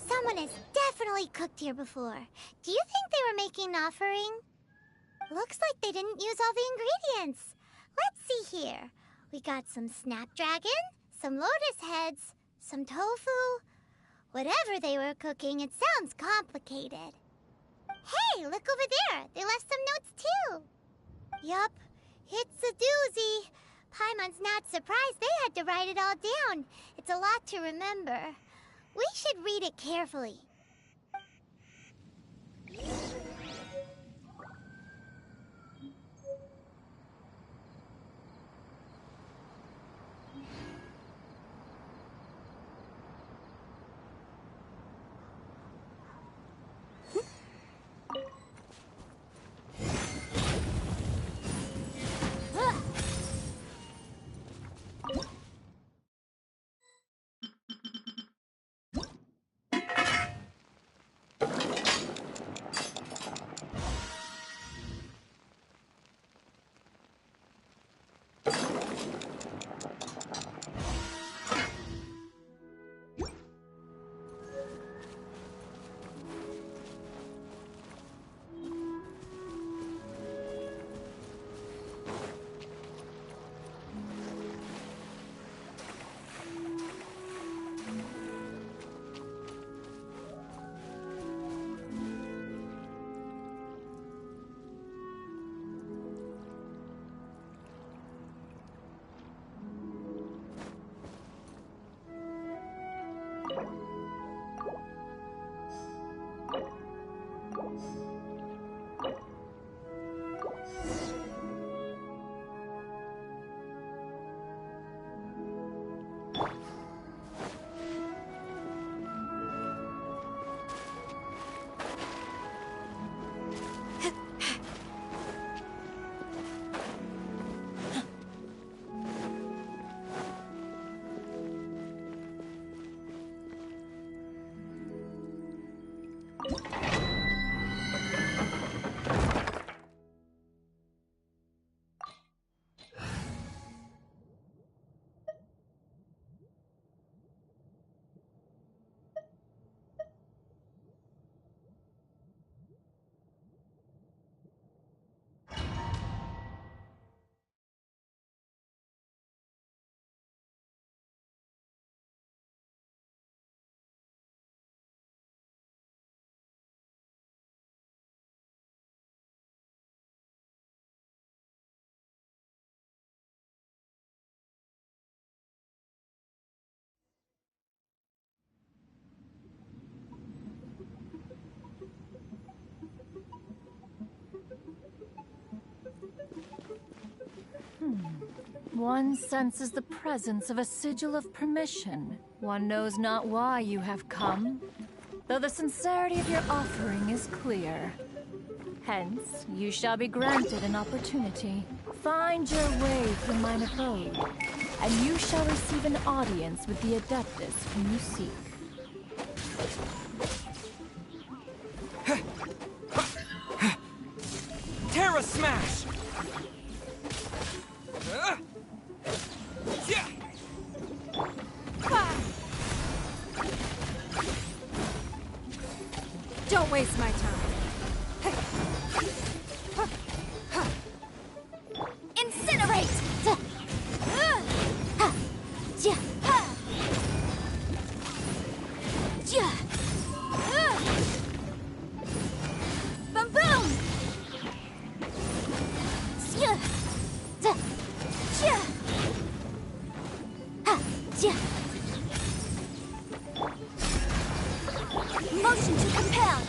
Someone has definitely cooked here before. Do you think they were making an offering? Looks like they didn't use all the ingredients. Let's see here. We got some snapdragon, some lotus heads, some tofu. Whatever they were cooking, it sounds complicated. Hey, look over there. They left some notes too. Yup, it's a doozy. Paimon's not surprised they had to write it all down. It's a lot to remember. We should read it carefully. One senses the presence of a sigil of permission. One knows not why you have come, though the sincerity of your offering is clear. Hence, you shall be granted an opportunity. Find your way through mine abode, and you shall receive an audience with the Adeptus whom you seek. Terra Smash! waste my time. Incinerate! Boom boom! Motion to compel!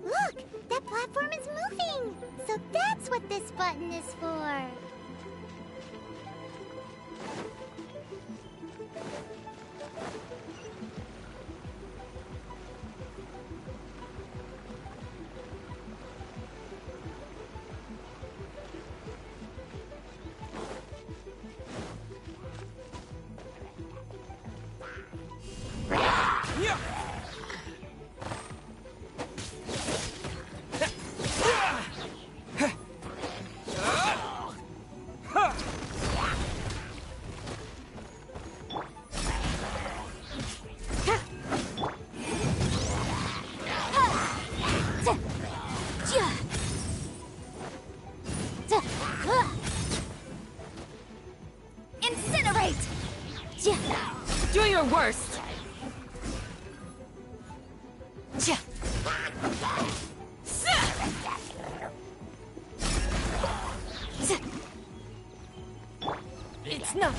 Look! That platform is moving! So that's what this button is for! Incinerate! Do your worst! It's not.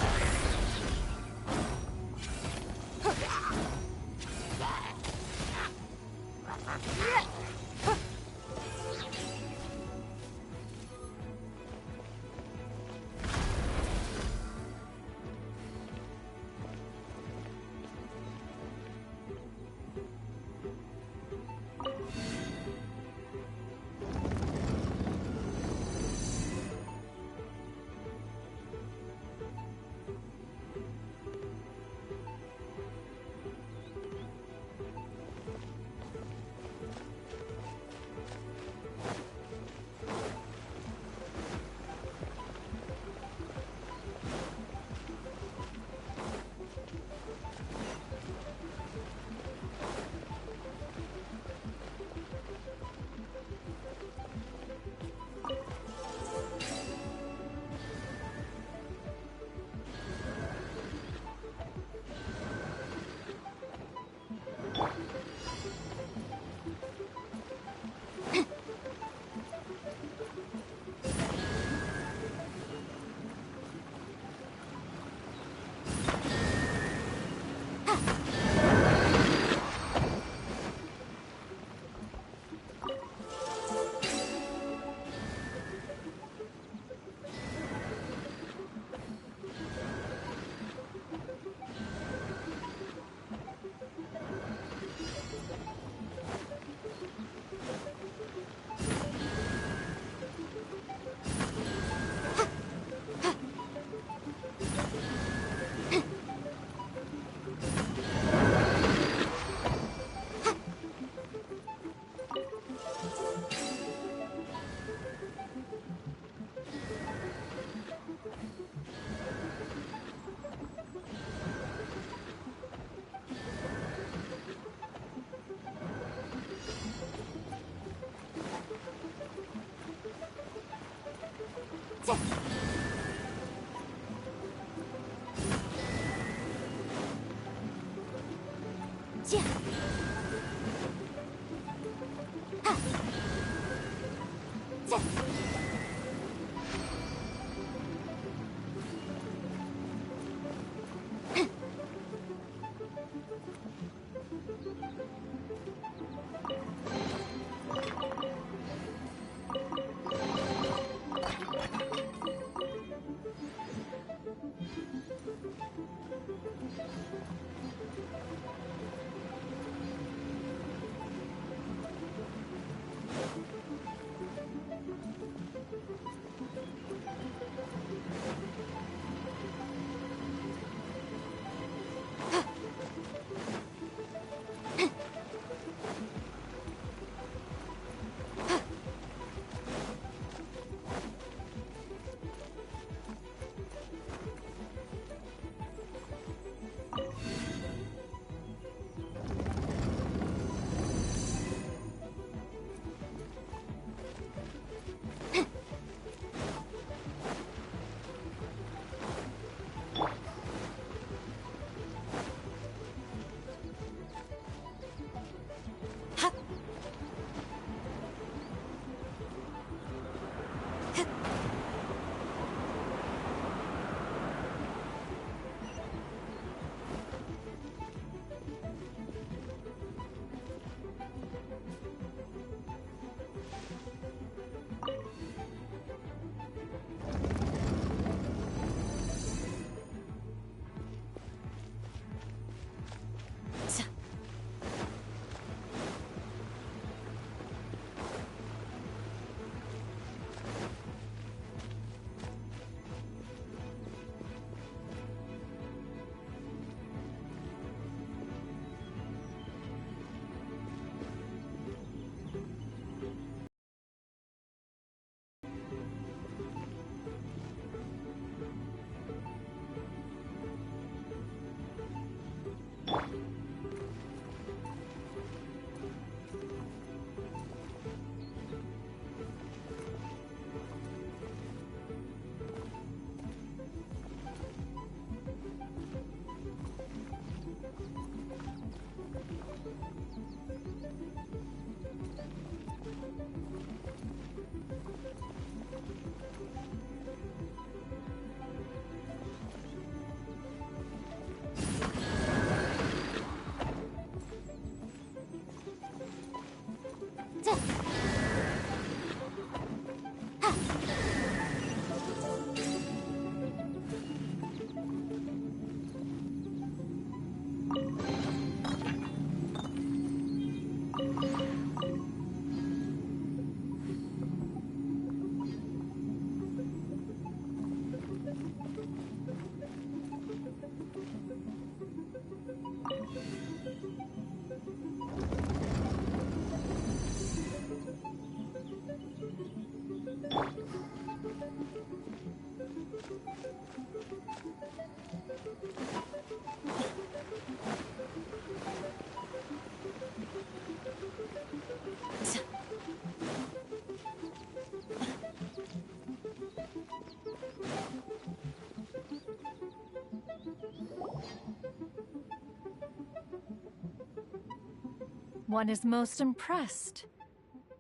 one is most impressed.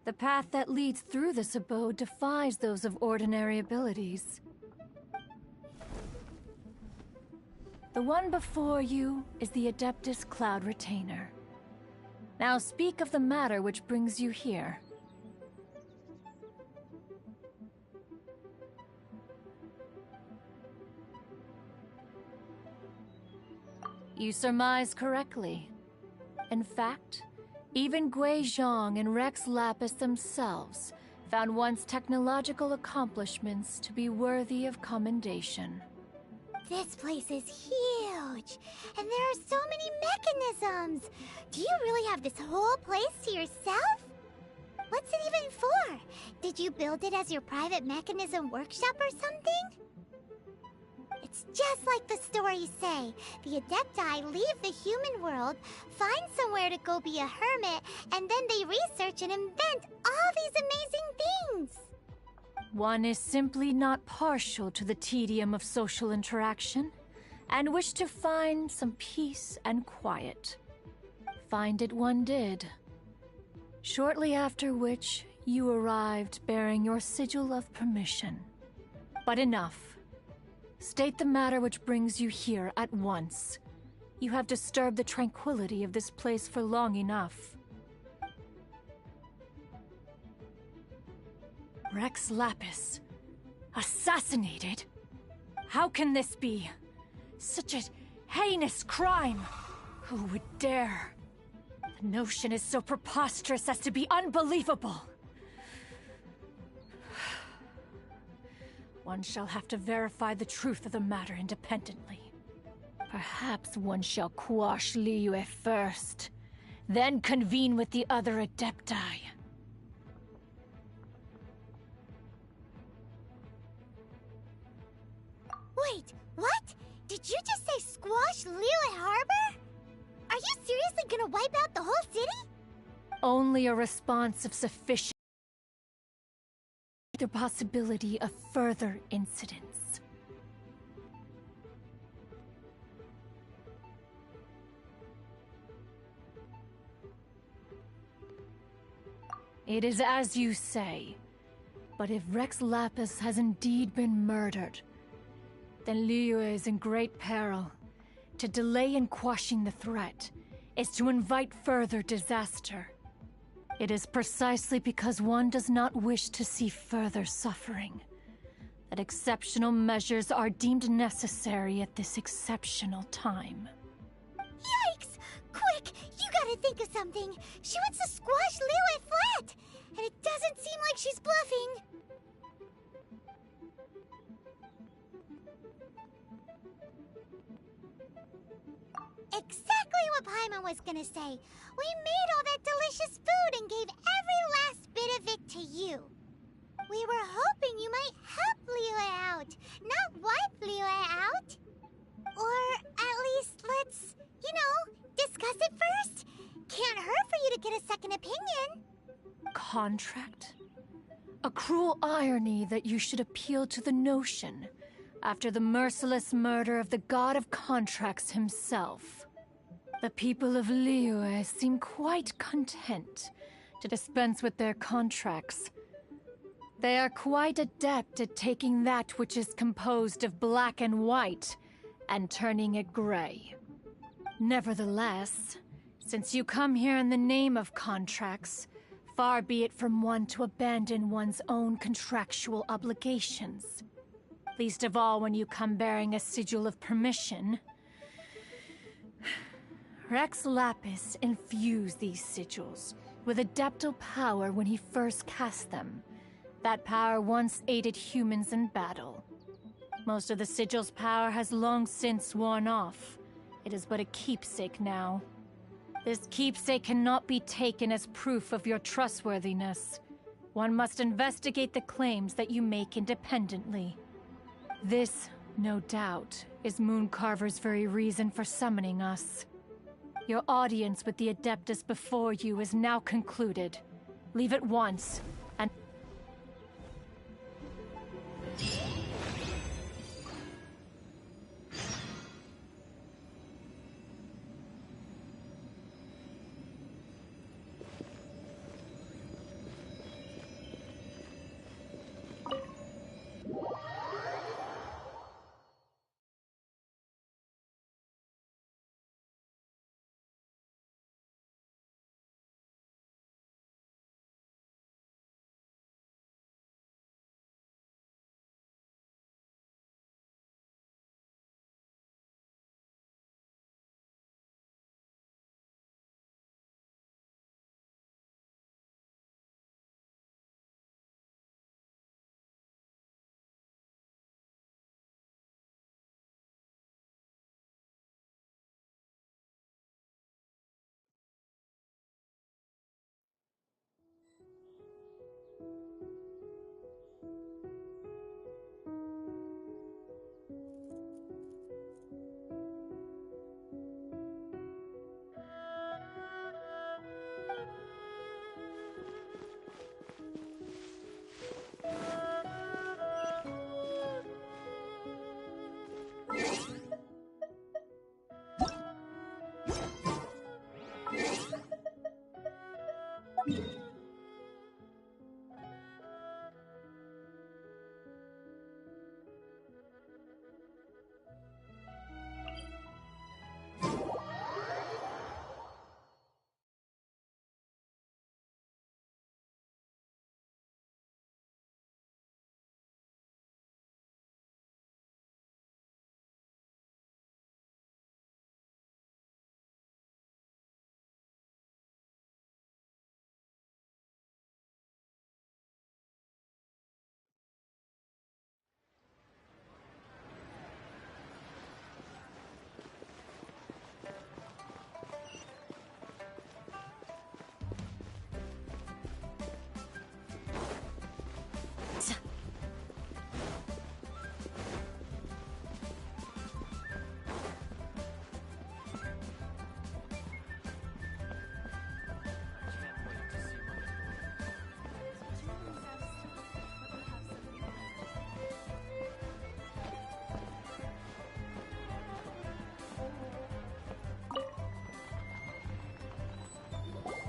The path that leads through this abode defies those of ordinary abilities. The one before you is the Adeptus Cloud Retainer. Now speak of the matter which brings you here. You surmise correctly. In fact, even Gui Zhang and Rex Lapis themselves found one's technological accomplishments to be worthy of commendation. This place is huge, and there are so many mechanisms. Do you really have this whole place to yourself? What's it even for? Did you build it as your private mechanism workshop or something? It's just like the stories say. The Adepti leave the human world, find somewhere to go be a hermit, and then they research and invent all these amazing things. One is simply not partial to the tedium of social interaction, and wished to find some peace and quiet. Find it one did. Shortly after which, you arrived bearing your sigil of permission. But enough. State the matter which brings you here at once. You have disturbed the tranquility of this place for long enough. Rex Lapis. Assassinated? How can this be? Such a heinous crime! Who would dare? The notion is so preposterous as to be unbelievable. One shall have to verify the truth of the matter independently. Perhaps one shall quash Liyue first, then convene with the other Adepti. Wait, what? Did you just say squash Liyue Harbor? Are you seriously gonna wipe out the whole city? Only a response of sufficient the possibility of further incidents. It is as you say, but if Rex Lapis has indeed been murdered, then Liyue is in great peril. To delay in quashing the threat is to invite further disaster. It is precisely because one does not wish to see further suffering that exceptional measures are deemed necessary at this exceptional time. Yikes! Quick, you gotta think of something. She wants to squash Liyue flat, and it doesn't seem like she's bluffing. Exactly what Paimon was gonna say. We made all that delicious food and gave every last bit of it to you. We were hoping you might help Liyue out, not wipe Liyue out. Or at least let's, discuss it first. Can't hurt for you to get a second opinion. Contract? A cruel irony that you should appeal to the notion after the merciless murder of the god of contracts himself. The people of Liyue seem quite content to dispense with their contracts. They are quite adept at taking that which is composed of black and white and turning it gray. Nevertheless, since you come here in the name of contracts, far be it from one to abandon one's own contractual obligations. Least of all when you come bearing a sigil of permission. Rex Lapis infused these sigils with adeptal power when he first cast them. That power once aided humans in battle. Most of the sigil's power has long since worn off. It is but a keepsake now. This keepsake cannot be taken as proof of your trustworthiness. One must investigate the claims that you make independently. This, no doubt, is Mooncarver's very reason for summoning us. Your audience with the Adeptus before you is now concluded. Leave at once, and...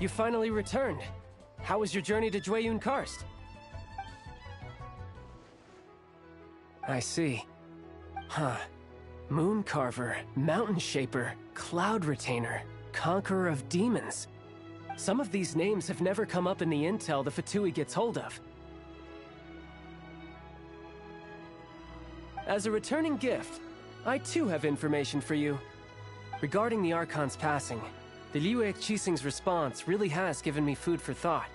you finally returned. How was your journey to Jueyun Karst? I see. Huh. Moon Carver, Mountain Shaper, Cloud Retainer, Conqueror of Demons. Some of these names have never come up in the intel the Fatui gets hold of. As a returning gift, I too have information for you. Regarding the Archon's passing, the Liyue Qixing's response really has given me food for thought.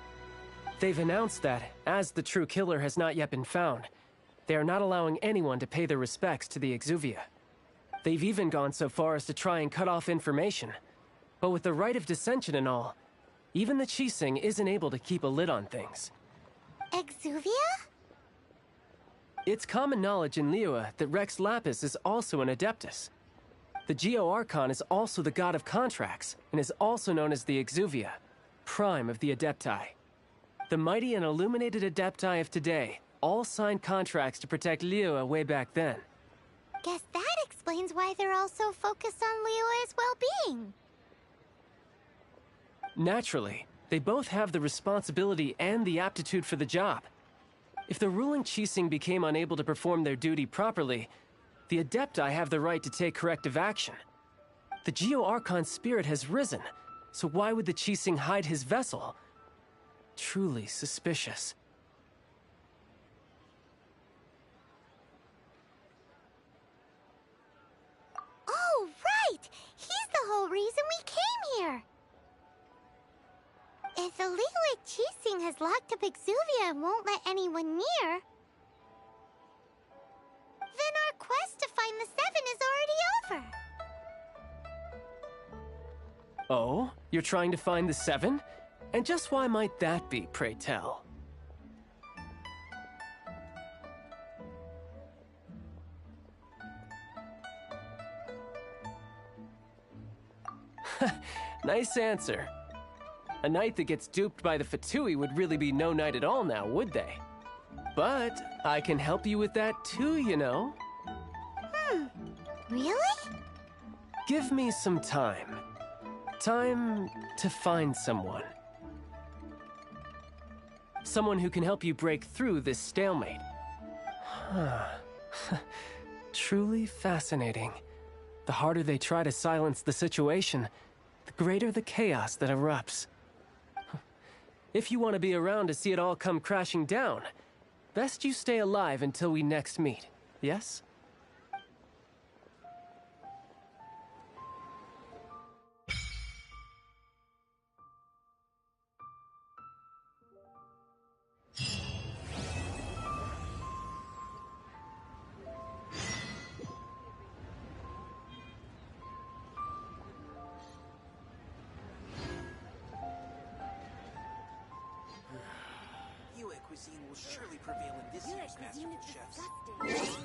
They've announced that, as the true killer has not yet been found, they are not allowing anyone to pay their respects to the Exuvia. They've even gone so far as to try and cut off information. But with the right of dissension and all, even the Qixing isn't able to keep a lid on things. Exuvia? It's common knowledge in Liyue that Rex Lapis is also an Adeptus. The Geo-Archon is also the god of contracts, and is also known as the Exuvia, prime of the Adepti. The mighty and illuminated Adepti of today all signed contracts to protect Liyue way back then. Guess that explains why they're all so focused on Liyue's well-being. Naturally, they both have the responsibility and the aptitude for the job. If the ruling Qixing became unable to perform their duty properly, the Adepti have the right to take corrective action. The Geo-Archon's spirit has risen, so why would the Qixing hide his vessel? Truly suspicious. Oh, right! He's the whole reason we came here! If the Liyue Qixing has locked up Exuvia and won't let anyone near, then our quest to find the Seven is already over. Oh? You're trying to find the Seven? And just why might that be, pray tell? Nice answer. A knight that gets duped by the Fatui would really be no knight at all now, would they? But I can help you with that too, you know. Really? Give me some time. Time to find someone. Someone who can help you break through this stalemate. Truly fascinating. The harder they try to silence the situation, the greater the chaos that erupts. If you want to be around to see it all come crashing down, best you stay alive until we next meet, yes? Liyue cuisine will surely prevail in this year's Master of Chefs.